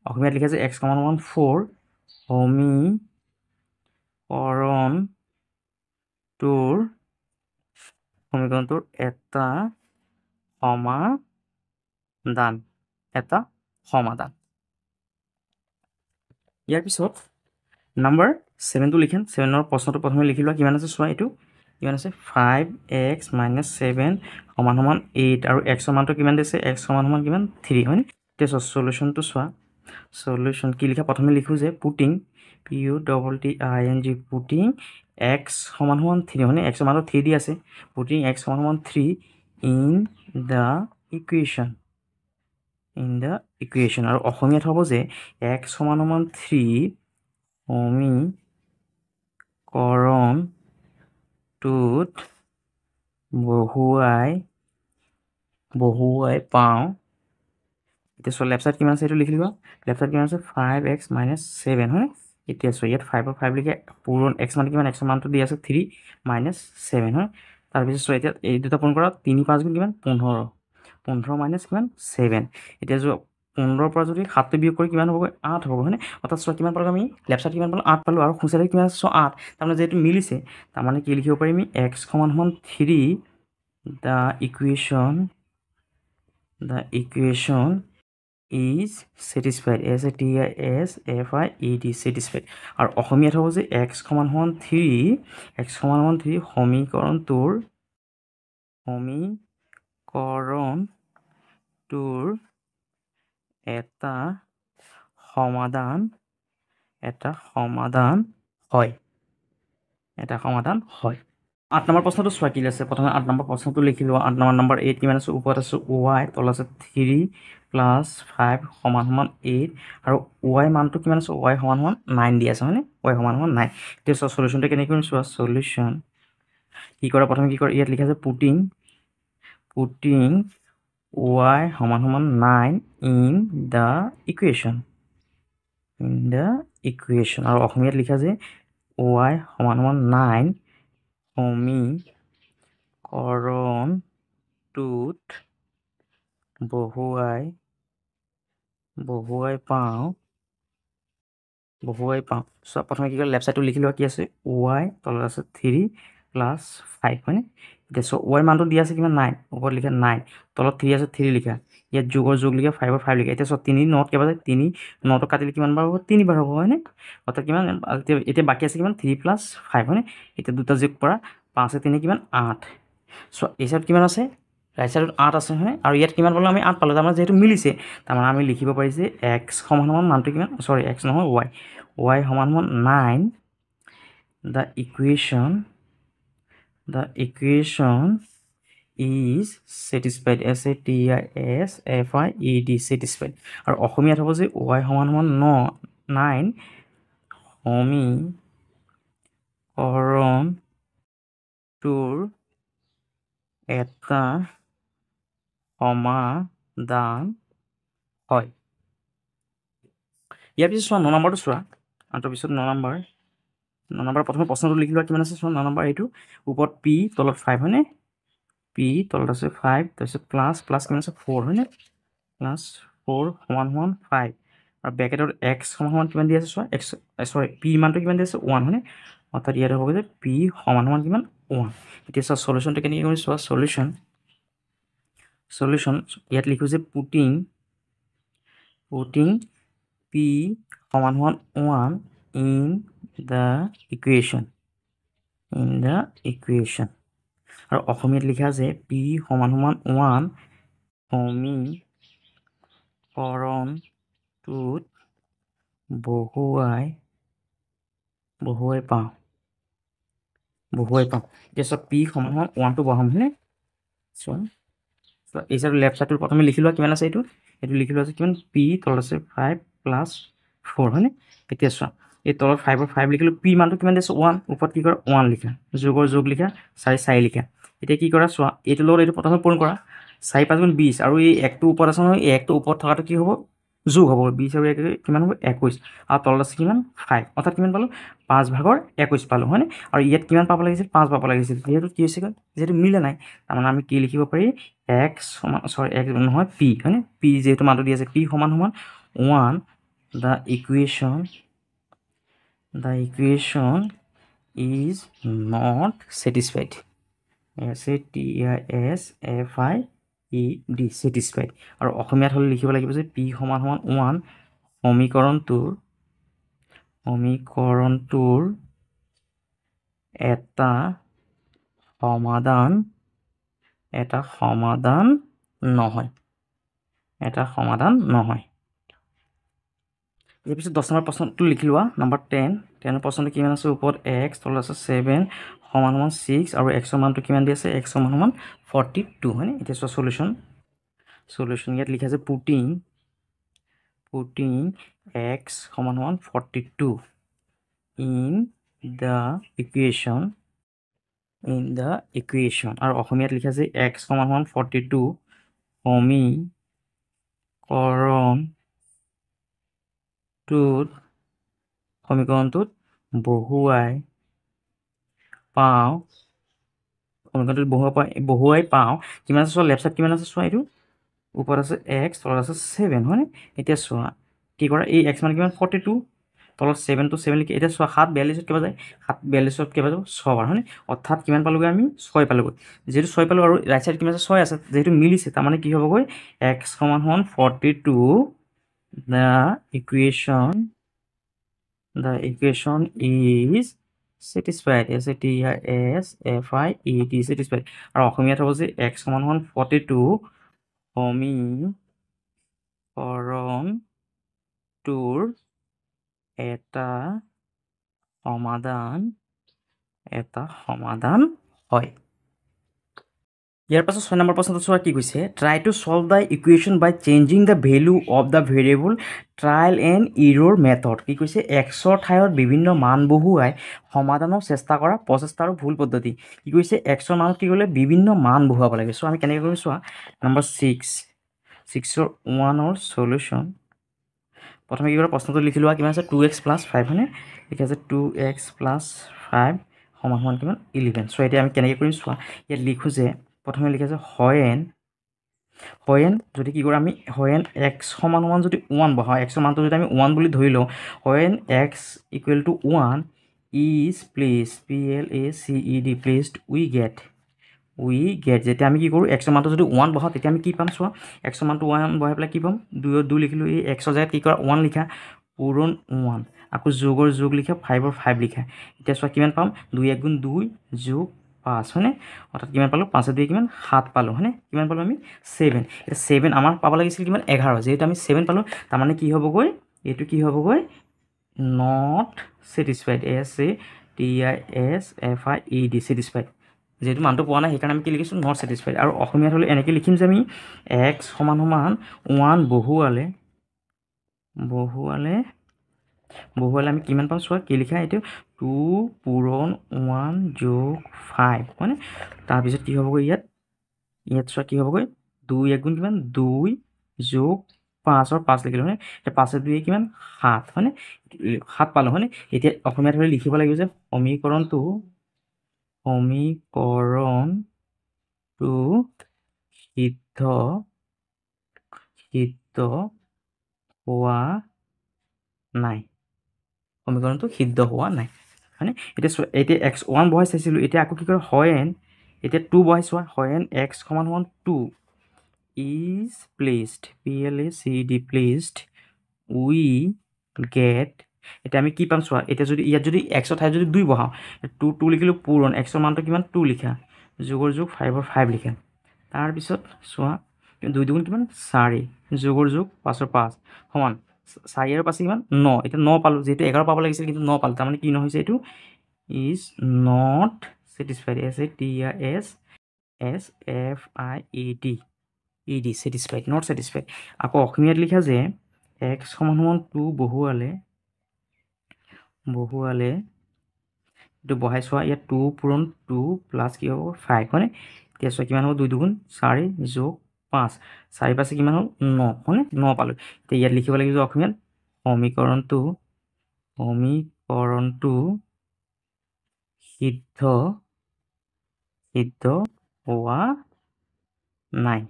S1: অসমীয়াত লিখা যে x সমান সমান 4 সমীকৰণটোৰ এটা সমাধান ইয়াৰ পিছত নাম্বাৰ 7টো লিখিম 7ৰ প্ৰশ্নটো প্ৰথমে লিখি লোৱা কিমান আছে চোৱা এইটো কিমান আছে 5x - 7 সমান সমান 8 আৰু x ৰ মানটো কিমান দিছে x সমান সমান কিমান 3 হয়নে এতিয়া সলিউশনটো চোৱা সলিউশন কি লিখা প্ৰথমে লিখো যে পুটিং পুটিং x সমান সমান 3 হয়নে x ৰ মানটো 3 দি আছে পুটিং x সমান সমান 3 in the equation আৰু অসমীয়াত হ'ব যে x সমান সমান 3 সমীকৰণটোত বহুৱাই পাওঁ এতিয়া চোৱা লেফ্ট সাইড কিমান আছে এইটো লিখি লোৱা লেফ্ট সাইড কিমান আছে 5x - 7 হয় এতিয়া চোৱা ইয়াত 5 আৰু 5 লিখে পূৰণ x মান কিমান x মানটো দি আছে 3 - 7 হয় তাৰপিছত চোৱা এতিয়া এই দুটা পূৰণ কৰা 3 5 গুণ কিমান 15 15 - কিমান 7 এতিয়া যোৱা 15 পৰা যদি 7টো বিয়োগ কৰি কিমান হ'বগৈ 8 হ'ব হয়নে অৰ্থাৎ চোৱা কিমান পালোঁ আমি লেফ্ট সাইড কিমান পালোঁ 8 পালোঁ আৰু সোঁ সাইডে কিমান আছে চোৱা 8 তাৰমানে যিহেতু মিলিছে তাৰমানে কি লিখিব পাৰিম আমি x সমান সমান 3 the equation is satisfied satisfied আৰু অসমীয়াত হ'ব যে x সমান সমান 3 সমীকৰণটোৰ এটা সমাধান হয় 8 নম্বৰ প্ৰশ্নটো চোৱা কি আছে প্ৰথমে 8 নম্বৰ প্ৰশ্নটো লিখি লোৱা 8 নম্বৰ 8 কিমান আছে ওপৰত আছে y তলত আছে 3 + 5 সমান সমান 8 আৰু y মানটো কিমান আছে y সমান সমান 9 দি আছে হয়নে y সমান সমান 9 এতিয়া চোৱা সলিউশনটো কেনেকৈ কৰিম চোৱা সলিউশন কি কৰা প্ৰথমে কি কৰা ইয়াত লিখা আছে পুটিং y সমান সমান 9 in the equation আৰু অসমীয়াত লিখা যে y সমান সমান 9 সমীকৰণটোত বহুৱাই পাওঁ চোৱা প্ৰথমে কি কৰে লেফ্ট সাইডটো লিখি লোৱা কি আছে y তলত আছে 3 + 5 হয়নে এতিয়া চোৱা y মানটো দি আছে কিমান 9 ওপৰত লিখা 9 তলত 3 আছে 3 লিখা ইয়াত যোগ লিখা 5 ৰ 5 লিখা এতিয়া চোৱা 3 9 কেইবাৰ যায় 3 9টো কাটিলে কিমান বাৰ হ'ব 3 বাৰ হ'ব হয়নে অৰ্থাৎ কিমান এতিয়া বাকী আছে কিমান 3 + 5 হয়নে এতিয়া দুটা যোগ কৰা 5 3 কিমান 8 চোৱা এই সাইড কিমান আছে ৰাইট সাইডত 8 আছে হয়নে আৰু ইয়াত কিমান পালোঁ আমি 8 পালোঁ তাৰমানে যিহেতু মিলিছে তাৰমানে আমি লিখিব পাৰি যে x সমান সমান মানটো কিমান সৰি x নহয় y সমান সমান 9 the equation is satisfied satisfied আৰু অসমীয়াত হ'ব যে y সমান সমান 9 সমীকৰণটোৰ এটা সমাধান হয় ইয়াৰ পিছত চোৱা 9 নম্বৰটো চোৱা আৰু তাৰপিছত 9 নম্বৰ প্ৰথমে প্ৰশ্নটো লিখি লোৱা কিমান আছে চোৱা 9 নম্বৰ এইটো ওপৰত p তলত 5 হয়নে p তলত আছে 5 তাৰপিছত প্লাছ কিমান আছে 4 হয়নে +4 সমান সমান 5 আৰু ব্ৰেকেটত x সমান সমান কিমান দি আছে চোৱা x p মানটো কিমান দি আছে 1 হয়নে অৰ্থাৎ ইয়াত হ'ব যে p সমান সমান কিমান 1 এতিয়া চোৱা সলিউশনটো কেনেকৈ কৰিম চোৱা সলিউশন ইয়াত লিখো যে পুটিং p সমান সমান 1 in the equation আৰু অসমীয়াত লিখা আছে p সমান সমান 1 সমীকৰণটোত বহুৱাই পাওঁ এতিয়া চব p সমান সমান 1 টো বহাম হয়নে চোৱা এই চাইডৰ লেফ্ট চাইডটো প্ৰথমে লিখি লোৱা কিমান আছে এইটো লিখি লোৱা আছে কিমান p তলত আছে 5 + 4 হয়নে এতিয়া চোৱা এই তলত 5 ৰ 5 লিখিলো p মানটো কিমান দিছে 1 ওপৰত কি কৰা 1 লিখা যোগৰ যোগ লিখা 4 লিখা এতিয়া কি কৰা চোৱা এইটো লগত এইটো প্ৰথমে পূৰণ কৰা 4 5 গুণ 20 আৰু এই 1 টো ওপৰত আছে নহয় এই 1 টো ওপৰত থকাটো কি হ'ব যোগ হ'ব 20 আৰু 1 কিমান হ'ব 21 আৰু তলত আছে কিমান 5 অৰ্থাৎ কিমান পালো 5/21 পালো হয়নে আৰু ইয়াত কিমান পাব লাগিছিল 5 পাব লাগিছিল যেহেতু কি হৈছে যেহেতু মিলা নাই তাৰমানে আমি কি লিখিব পাৰি x নহয় p হয়নে p যেহেতু মানটো দি আছে p সমান সমান 1 the equation is not satisfied satisfied আৰু অসমীয়াত হ'লে লিখিব লাগিব যে p সমান সমান 1 সমীকৰণটোৰ এটা সমাধান নহয় ইয়াৰ পিছত 10 নম্বৰ প্ৰশ্নটো লিখি লোৱা নম্বৰ 10 প্ৰশ্নটো কিমান আছে ওপৰত x তলত আছে 7 সমান সমান 6 আৰু x ৰ মানটো কিমান দি আছে x সমান সমান 42 হয়নে এতিয়া চোৱা সলিউশন ইয়াত লিখা আছে পুটিং x সমান সমান 42 in the equation আৰু অসমীয়াত লিখা আছে x সমান সমান 42 সমীকৰণটোত বহুৱাই পাওঁ কিমান আছে চোৱা লেফ্ট চাইড কিমান আছে চোৱা এইটো ওপৰত আছে x তলত আছে 7 হয়নে এতিয়া চোৱা কি কৰা এই x মান কিমান 42 তলত 7 to 7 লিখি এতিয়া চোৱা 7 42 কিবা যায় 7 42 কিবা যাব 6 বাৰ হয়নে অৰ্থাৎ কিমান পালোগৈ আমি 6 পালোগৈ যেহেতু 6 পালো আৰু ৰাইট সাইড কিমান আছে 6 আছে যেহেতু মিলিছে তাৰমানে কি হ'বগৈ x সমান সমান 42 the equation is satisfied satisfied আৰু অসমীয়াত হ'ব যে x সমান সমান 42 সমীকৰণটোৰ এটা সমাধান হয় ইয়াৰ পাছত 6 নম্বৰ প্ৰশ্নটো চোৱা কি কৈছে try to solve the equation by changing the value of the variable trial and error method কি কৈছে এক্সৰ ঠাইত বিভিন্ন মান বহুৱাই সমাধানৰ চেষ্টা কৰা প্ৰচেষ্টা আৰু ভুল পদ্ধতি কি কৈছে এক্সৰ মানত কি কৰিলে বিভিন্ন মান বহুৱাব লাগে চ' আমি কেনেকৈ কৰিম চোৱা নম্বৰ 6ৰ 1ৰ সলিউশ্যন প্ৰথমে কি কৰা প্ৰশ্নটো লিখি লোৱা কিমান আছে 2x + 5 হয়নে লিখা আছে 2x + 5 সমান সমান কিমান 11 চ' এতিয়া আমি কেনেকৈ কৰিম চোৱা ইয়াত লিখোঁ যে প্ৰথমে লিখা আছে হয়েন যদি কি কৰোঁ আমি হয়েন x সমান সমান যদি 1 বহাওঁ x মানটো যদি আমি 1 বুলি ধৰি লওঁ হয়েন x = 1 is placed placed we get যেতিয়া আমি কি কৰোঁ x মানটো যদি 1 বহাওঁ তেতিয়া আমি কি পাম চোৱা x মানটো 1 বহাই পেলাই কি পাম 2 ৰ 2 লিখিলোঁ এই x জেগাত কি কৰা 1 লিখা পূৰণ 1 আকৌ যোগৰ যোগ লিখা 5ৰ 5 লিখা এতিয়া চোৱা কিমান পাম 2 × 1 = 2 যোগ 5 হয়নে অৰ্থাৎ কিমান পালোঁ 5 × 2 কিমান 7 পালোঁ হয়নে কিমান পালোঁ আমি 7 এতিয়া 7 আমাৰ পাব লাগিছিল কিমান 11 যেহেতু আমি 7 পালোঁ তাৰমানে কি হ'বগৈ এইটো কি হ'বগৈ not satisfied satisfied যেহেতু মানটো পোৱা নাই সেইকাৰণে আমি কি লিখিছোঁ নট ছেটিছফাইড আৰু অসমীয়াত হ'লে এনেকৈ লিখিম যে আমি x সমান সমান 1 বহুৱালে আমি কিমান পাম চোৱা কি লিখা এইটো 2 পূৰণ 1 যোগ 5 হয়নে তাৰপিছত কি হ'বগৈ ইয়াত চোৱা কি হ'বগৈ 2 × 1 = কিমান 2 যোগ 5ৰ 5 লিখিলোঁ হয়নে এতিয়া 5 × 2 কিমান 7 হয়নে 7 পালোঁ হয়নে এতিয়া অসমীয়াত হ'লে লিখিব লাগিব যে সমীকৰণটো সিদ্ধ হোৱা নাই হয়নে এতিয়া x1 বহাই চাইছিলোঁ এতিয়া আকৌ কি কৰে হয়েন এতিয়া 2 বহাই চোৱা হয়েন x সমান সমান 2 is placed placed we get এতিয়া আমি কি পাম চোৱা, এতিয়া যদি ইয়াত যদি এক্সৰ ঠাইত যদি 2 বহাওঁ, 2 লিখিলোঁ পূৰণ, এক্সৰ মানটো কিমান 2 লিখা, যোগৰ যোগ 5ৰ 5 লিখা। তাৰপিছত চোৱা 2 দুগুণ কিমান 4, যোগৰ যোগ 5ৰ 5 সমান 4 আৰু 5 কিমান 9। এতিয়া 9 পালোঁ, যিহেতু 11 পাব লাগিছিল কিন্তু 9 পালোঁ, তাৰমানে কি নহৈছে এইটো is not satisfied, SATISFIED satisfied, not satisfied. আকৌ অসমীয়াত লিখা যে এক্স সমান 2 বহুৱালে এইটো বহাই চোৱা, ইয়াত 2 পূৰণ 2 প্লাছ কি হ'ব 5 হয়নে। এতিয়া চোৱা কিমান হ'ব 2 দুগুণ 4 যোগ 5, 4 5 কিমান হ'ল 9 হয়নে, 9 পালোঁ। এতিয়া ইয়াত লিখিব লাগিব যে অসমীয়াত সমীকৰণটো সিদ্ধ হোৱা নাই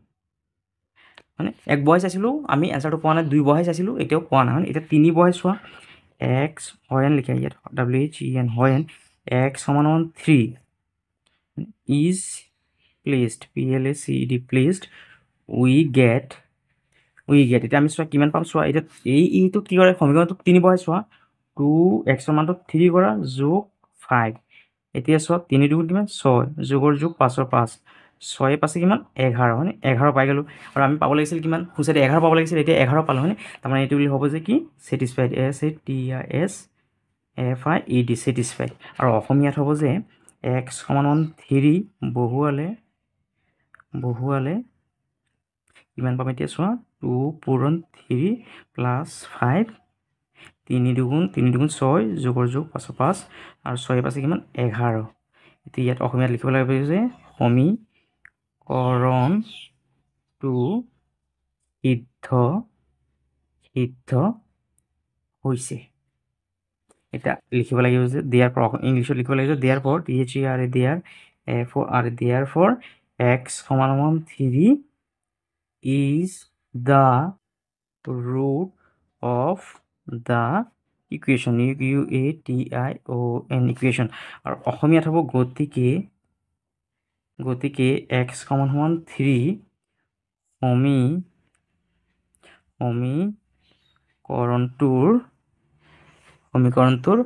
S1: মানে 1 বহাই চাইছিলোঁ আমি, এনচাৰটো পোৱা নাই, 2 বহাই চাইছিলোঁ এতিয়াও পোৱা নাই মানে। এতিয়া 3 বহাই চোৱা, এক্স হয় এন লিখা ইয়াত WHEN হয় এন, এক্স সমান 3 is placed PLACED placed we gate এতিয়া আমি চোৱা কিমান পাম চোৱা, এতিয়া এইটো কি কৰে সমীকৰণটো 3 বহাই চোৱা, 2 এক্সৰ মানটো 3 কৰা যোগ 5। এতিয়া চোৱা 3 দুগুণ কিমান 6, যোগৰ যোগ 5ৰ 5, 6 5 কিমান 11 হয়নে, 11 পাই গ'লোঁ। আৰু আমি পাব লাগিছিল কিমান সোঁচাইতে 11 পাব লাগিছিল, এতিয়া 11 পালোঁ হয়নে। তাৰমানে এইটো বুলি হ'ব যে কি ছেটিছফাইড, SATISFIED ছেটিছফাইড। আৰু অসমীয়াত হ'ব যে এক্স সমান 3 বহুৱালে কিমান পাম এতিয়া চোৱা, 2 পূৰণ 3 প্লাছ 5, 3 দুগুণ 6, যোগৰ যোগ 5ৰ 5 আৰু 6 5 কিমান 11। এতিয়া ইয়াত অসমীয়াত লিখিব লাগিব যে সমীকৰণটো সিদ্ধ হৈছে। এটা লিখিব লাগিব যে দেয়াৰ ফৰ, ইংলিছত লিখিব লাগিব therefore therefore x সমান 3 is the root of the equation, UATION equation. আৰু অসমীয়াত হ'ব গতিকে এক্স সমান 3 সমীকৰণটোৰ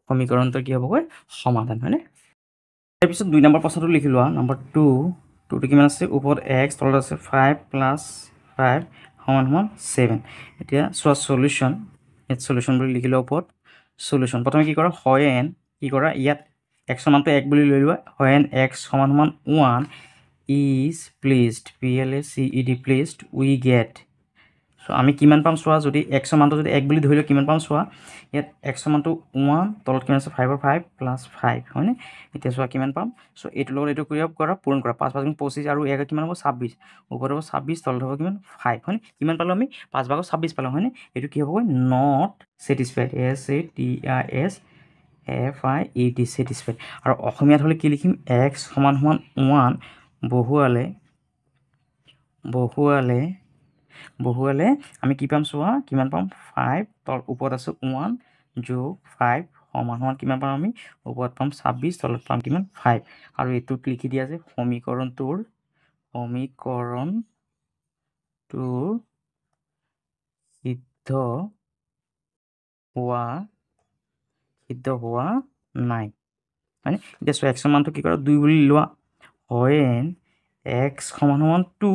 S1: সমীকৰণটোৰ কি হ'বগৈ সমাধান হয়নে। তাৰপিছত 2 নম্বৰ প্ৰশ্নটো লিখি লোৱা, নম্বৰ 2টো কিমান আছে, ওপৰত এক্স তলত আছে 5 + 5 সমান 7। এতিয়া চোৱা সলিউশ্যন, ইয়াত সলিউশ্যন বুলি লিখি লোৱা ওপৰত সলিউশ্যন। প্ৰথমে কি কৰা, হয় এন কি কৰা, ইয়াত এক্সৰ মানটো 1 বুলি লৈ লোৱা, হয় এন এক্স সমান 1 is placed PLACED placed we get. So' আমি কিমান পাম চোৱা, যদি এক্সৰ মানটো যদি 1 বুলি ধৰি লওঁ কিমান পাম চোৱা, ইয়াত এক্সৰ মানটো 1, তলত কিমান আছে 5ৰ 5 প্লাছ 5 হয়নে। এতিয়া চোৱা কিমান পাম, চ' এইটোৰ লগত এইটো কৰা পূৰণ কৰা, 5 5 25 আৰু 1 কিমান হ'ব 26, ওপৰত হ'ব 26, তলত হ'ব কিমান 5 হয়নে। কিমান পালোঁ আমি 5 ভাগত 26 পালোঁ হয়নে। এইটো কি হ'বগৈ নট ছেটিছফাইড, SATISFIED ছেটিছফাইড। আৰু অসমীয়াত হ'লে কি লিখিম, এক্স সমান 1 বহুৱালে আমি কি পাম চোৱা, কিমান পাম 5, তল ওপৰত আছে 1 যোগ 5 সমান কিমান পাম আমি, ওপৰত পাম 26, তলত পাম কিমান 5। আৰু এইটোত লিখি দিয়া যে সমীকৰণটোৰ সিদ্ধ হোৱা নাই হয়নে। এতিয়া চোৱা এক্সৰ মানটো কি কৰা 2 বুলি লোৱা, হয় এন এক্স সমান 2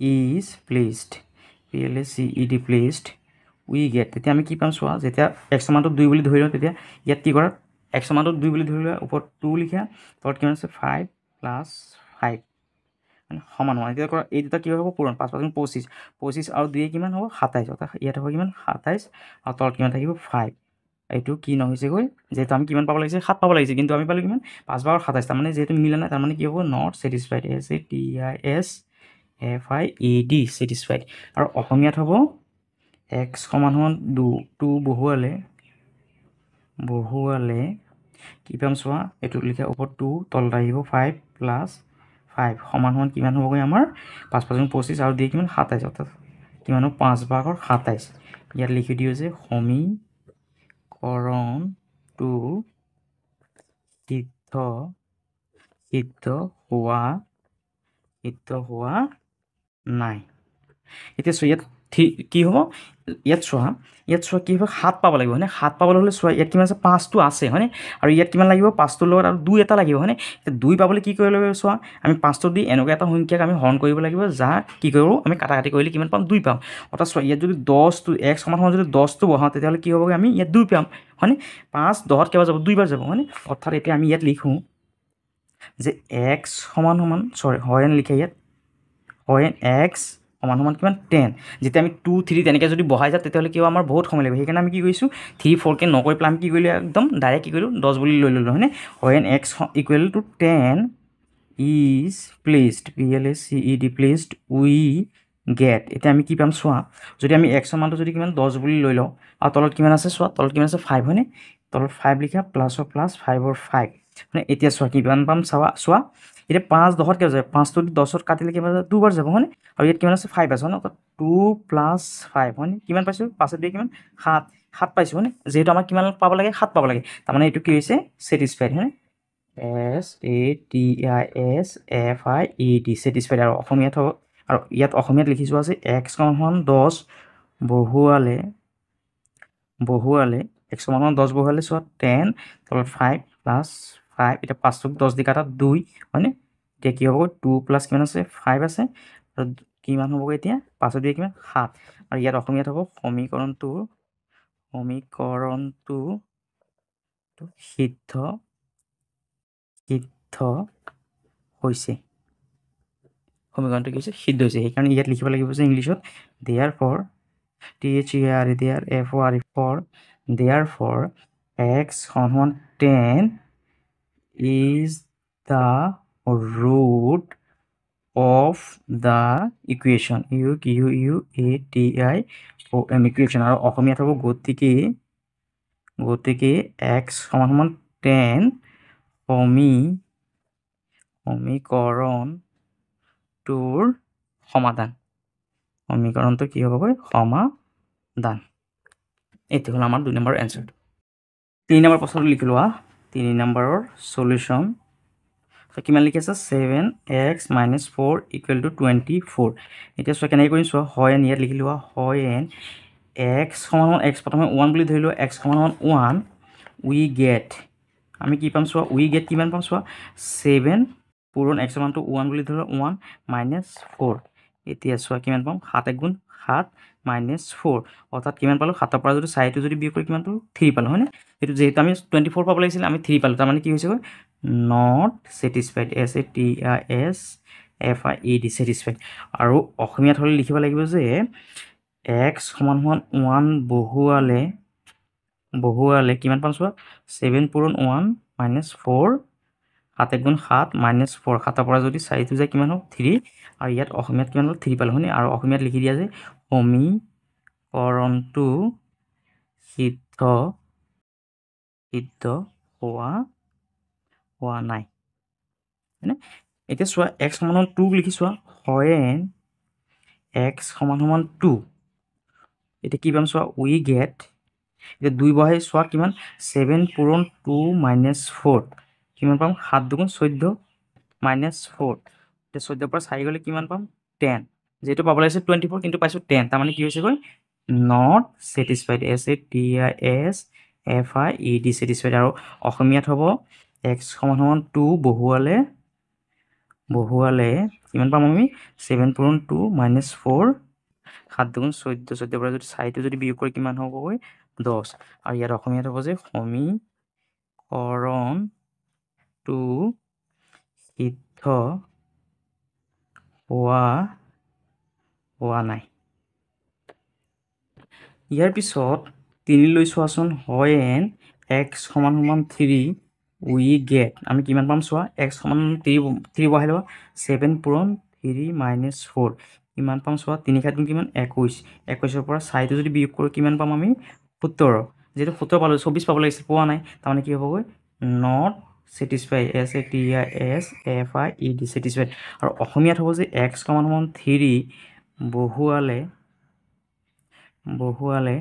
S1: is placed PLACED placed we gate. তেতিয়া আমি কি পাম চোৱা, যেতিয়া এক্সৰ মানটো 2 বুলি ধৰি লওঁ, তেতিয়া ইয়াত কি কৰা, এক্সৰ মানটো 2 বুলি ধৰি লোৱা, ওপৰত 2 লিখা, তলত কিমান আছে 5 + 5 মানে সমান এতিয়া কৰা, এই দুটা কি হ'ব পূৰণ, 5 5 25, 25 আৰু 2 কিমান হ'ব 27, অৰ্থাৎ ইয়াত হ'ব কিমান 27 আৰু তলত কিমান থাকিব 5। এইটো কি নহৈছেগৈ, যিহেতু আমি কিমান পাব লাগিছে 7 পাব লাগিছে, কিন্তু আমি পালোঁ কিমান 5 ভাগৰ 27, তাৰমানে যিহেতু মিলা নাই, তাৰমানে কি হ'ব নট ছেটিছফাইড, SATISFIED ছেটিছফাইড। আৰু অসমীয়াত হ'ব এক্স সমান 2 বহুৱালে কি পাম চোৱা, এইটো লিখা ওপৰত 2, তলত আহিব 5 + 5 সমান কিমান হ'বগৈ আমাৰ 5 5 25 আৰু 2 কিমান 27, অৰ্থাৎ কিমান হ'ব 5 ভাগৰ 27। ইয়াত লিখি দিওঁ যে সমীকৰণটো সিদ্ধ হোৱা নাই। এতিয়া চোৱা ইয়াত কি হ'ব ইয়াত চোৱা কি হ'ব 7 পাব লাগিব হয়নে 7 পাবলৈ হ'লে চোৱা ইয়াত কিমান আছে 5টো আছে হয়নে আৰু ইয়াত কিমান লাগিব 5টোৰ লগত আৰু 2 এটা লাগিব হয়নে 2 পাবলৈ কি কৰিব লাগিব চোৱা আমি 5টো দি এনেকুৱা এটা সংখ্যাক আমি হৰণ কৰিব লাগিব যাক কি কৰোঁ আমি কাটাকাটি কৰিলে কিমান পাম 2 পাম অৰ্থাৎ চোৱা ইয়াত যদি 10টো x সমান যদি 10টো বহাওঁ তেতিয়াহ'লে কি হ'বগৈ আমি ইয়াত 2 পাম হয়নে 5 10ত কেইবাৰ যাব 2 বাৰ যাব হয়নে অৰ্থাৎ এতিয়া আমি ইয়াত লিখোঁ যে x সমান হৰণ লিখে ইয়াত হৰণ x সমান কিমান 10 যেতিয়া আমি 2 3 তেনেকৈ যদি বহাই যাওঁ তেতিয়াহ'লে কি হ'ব আমাৰ বহুত সময় লাগিব সেইকাৰণে আমি কি কৰিছোঁ 3 4কৈ নকৰি পেলাই আমি কি কৰিলোঁ একদম ডাইৰেক্ট কি কৰিলোঁ 10 বুলি লৈ ল'লোঁ হয়নে হৰণ x equal to 10 is placed placed we gate এতিয়া আমি কি পাম চোৱা যদি আমি x মানটো যদি কিমান 10 বুলি লৈ লওঁ আৰু তলত কিমান আছে চোৱা তলত কিমান আছে 5 হয়নে তলত 5 লিখা প্লাছৰ প্লাছ 5ৰ 5 মানে এতিয়া চোৱা কিমান পাম চোৱা এতিয়া 5 10ত কিয় যায় 5টো 10ত কাটিলে কিমান যায় 2 বাৰ যাব হয়নে আৰু ইয়াত কিমান আছে 5 আছে হয়নে 2 প্লাছ 5 হয়নে কিমান পাইছোঁ 5 দিয়ে কিমান 7 পাইছোঁ হয়নে যিহেতু আমাক কিমান পাব লাগে 7 পাব লাগে তাৰমানে এইটো কি হৈছে ছেটিছফাইড হয়নে SATISFIED ছেটিছফাইড আৰু অসমীয়াত হ'ব আৰু ইয়াত অসমীয়াত লিখি যোৱা আছে x সমান 10 বহুৱালে x সমান 10 বহুৱালে চোৱা 10 তলত 5 প্লাছ 5 এতিয়া 5টোক 10 দি কাটা 2 হয়নে এতিয়া কি হ'ব 2 প্লাছ কিমান আছে 5 আছে আৰু কিমান হ'বগৈ এতিয়া 5 দিয়ে কিমান 7 আৰু ইয়াত অসমীয়াত হ'ব সমীকৰণটো সিদ্ধ হৈছে সমীকৰণটো কি হৈছে সিদ্ধ হৈছে সেইকাৰণে ইয়াত লিখিব লাগিব যে ইংলিছত therefore x সমান 10 is the root of the equation equation আৰু অসমীয়াত হ'ব গতিকে x সমান 10 সমীকৰণটোৰ সমাধান সমীকৰণটো কি হ'বগৈ সমাধান এইটো হ'ল আমাৰ 2 নম্বৰ এনচাৰটো 3 নম্বৰ প্ৰশ্নটো লিখি লোৱা 3 নম্বৰৰ সলিউশ্যন কিমান লিখি আছে 7x - 4 = 24 এতিয়া চোৱা কেনেকৈ কৰিম চোৱা হয় এন ইয়াত লিখি লোৱা হয় এন x সমান x প্ৰথমে 1 বুলি ধৰি লোৱা x সমান 1 উই গেট আমি কি পাম চোৱা উই গেট কিমান পাম চোৱা 7 পূৰণ x মানটো 1 বুলি ধৰি লোৱা 1 - 4 এতিয়া চোৱা কিমান পাম 7 × 7 - 4 অৰ্থাৎ কিমান পালোঁ 7ৰ পৰা যদি 4টো যদি বিয়োগ কৰি কিমান পালোঁ 3 পালোঁ হয়নে এইটো যিহেতু আমি 24 পাব লাগিছিল আমি 3 পালোঁ তাৰমানে কি হৈছেগৈ নট ছেটিছফাইড SATISFIED ছেটিছফাইড আৰু অসমীয়াত হ'লে লিখিব লাগিব যে x সমান 1 বহুৱালে কিমান পাম চোৱা 7 পূৰণ 1 - 4 7 × 7 - 4 7ৰ পৰা যদি 4টো যায় কিমান হ'ব 3 আৰু ইয়াত অসমীয়াত কিমান হ'ল 3 পালোঁ হয়নে আৰু অসমীয়াত লিখি দিয়া যে সমীকৰণটো সিদ্ধ হোৱা নাই হয়নে এতিয়া চোৱা x সমান 2 লিখি চোৱা হয় এন x সমান 2 এতিয়া কি পাম চোৱা উই গেট এতিয়া 2 বহাই চোৱা কিমান 7 পূৰণ 2 - 4 কিমান পাম 7 × 2 = 14 -4 এতিয়া 14ৰ পৰা 4 গ'লে কিমান পাম 10 যিহেতু পাব লাগিছে 24 কিন্তু পাইছোঁ 10 তাৰমানে কি হৈছেগৈ নট ছেটিছফাইড SATISFIED ছেটিছফাইড আৰু অসমীয়াত হ'ব x সমান 2 বহুৱালে কিমান পাম আমি 7 পূৰণ 2 - 4 7 × 2 = 14 14ৰ পৰা যদি 4টো যদি বিয়োগ কৰি কিমান হ'বগৈ 10 আৰু ইয়াত অসমীয়াত হ'ব যে সমীকৰণটো সিদ্ধ হোৱা নাই ইয়াৰ পিছত 3 লৈ চোৱাচোন হয় এন x সমান 3 উই গেট আমি কিমান পাম চোৱা x সমান 3 বহাই ল'বা 7 পূৰণ 3 - 4 কিমান পাম চোৱা 3 × 7 = কিমান 21 21ৰ পৰা 4টো যদি বিয়োগ কৰোঁ কিমান পাম আমি 17 যিহেতু 17 পালোঁ 24 পাব লাগিছিল পোৱা নাই তাৰমানে কি হ'বগৈ নট ছেটিছফাইড SATISFIED ছেটিছফাইড আৰু অসমীয়াত হ'ব যে x সমান 3 বহুৱালে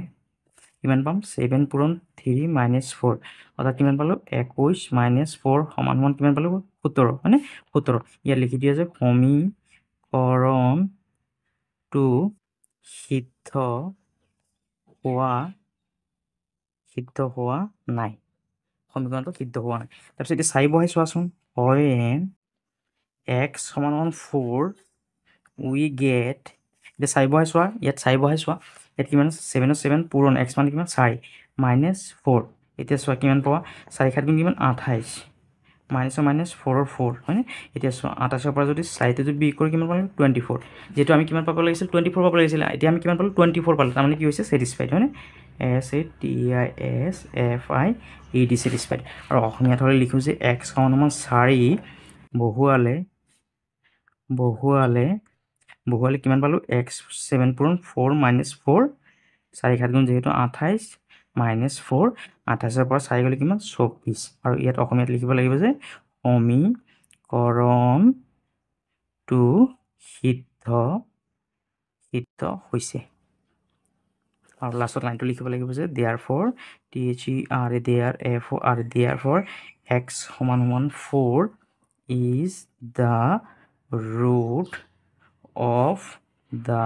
S1: কিমান পাম 7 পূৰণ 3 - 4 অৰ্থাৎ কিমান পালোঁ 21 - 4 সমান কিমান পালোঁ 17 হয়নে 17 ইয়াত লিখি দিয়া যে সমীকৰণটো সিদ্ধ হোৱা নাই সমীকৰণটো সিদ্ধ হোৱা নাই তাৰপিছত এতিয়া 4 বহাই চোৱাচোন when x সমান 4 we get এতিয়া 4 বহাই চোৱা ইয়াত 4 বহাই চোৱা ইয়াত কিমান 7 7 পূৰণ x মানে কিমান 4 মাইনাছ 4 এতিয়া চোৱা কিমান পাবা 4 7 কিমান 28 মাইনাছ 4 4 হয়নে এতিয়া চোৱা 28 পৰা যদি 4 যদি বি কৰি কিমান পালো 24 যেটো আমি কিমান পাব লাগিছিল 24 পাব লাগিছিল এতিয়া আমি কিমান পালো 24 পালো তাৰমানে কি হৈছে স্যাটিসফাইড হয়নে SATISFIED স্যাটিসফাইড আৰু অসমীয়াত হলে লিখো যে x সমান 4 বহুৱালে কিমান পালো x 7 পূৰণ 4 মাইনাছ 4 4 7 গুণ যেহেতু 28 মাইনাছ 4 28 পৰা 4 গলে কিমান 24 আৰু ইয়াত অসমীয়াত লিখিব লাগিব যে সমীকৰণটো সিদ্ধ হৈছে আৰু লাষ্টত লাইনটো লিখিব লাগিব যে therefore therefore x সমান 4 is the root of the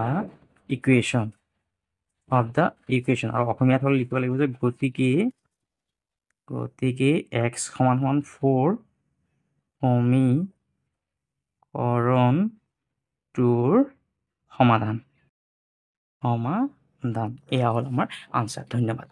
S1: equation আৰু অসমীয়াত হলে লিখিব লাগিব যে গতিকে x সমান 4 সমীকৰণটোৰ সমাধান এয়া হ'ল আমাৰ আনসাৰ ধন্যবাদ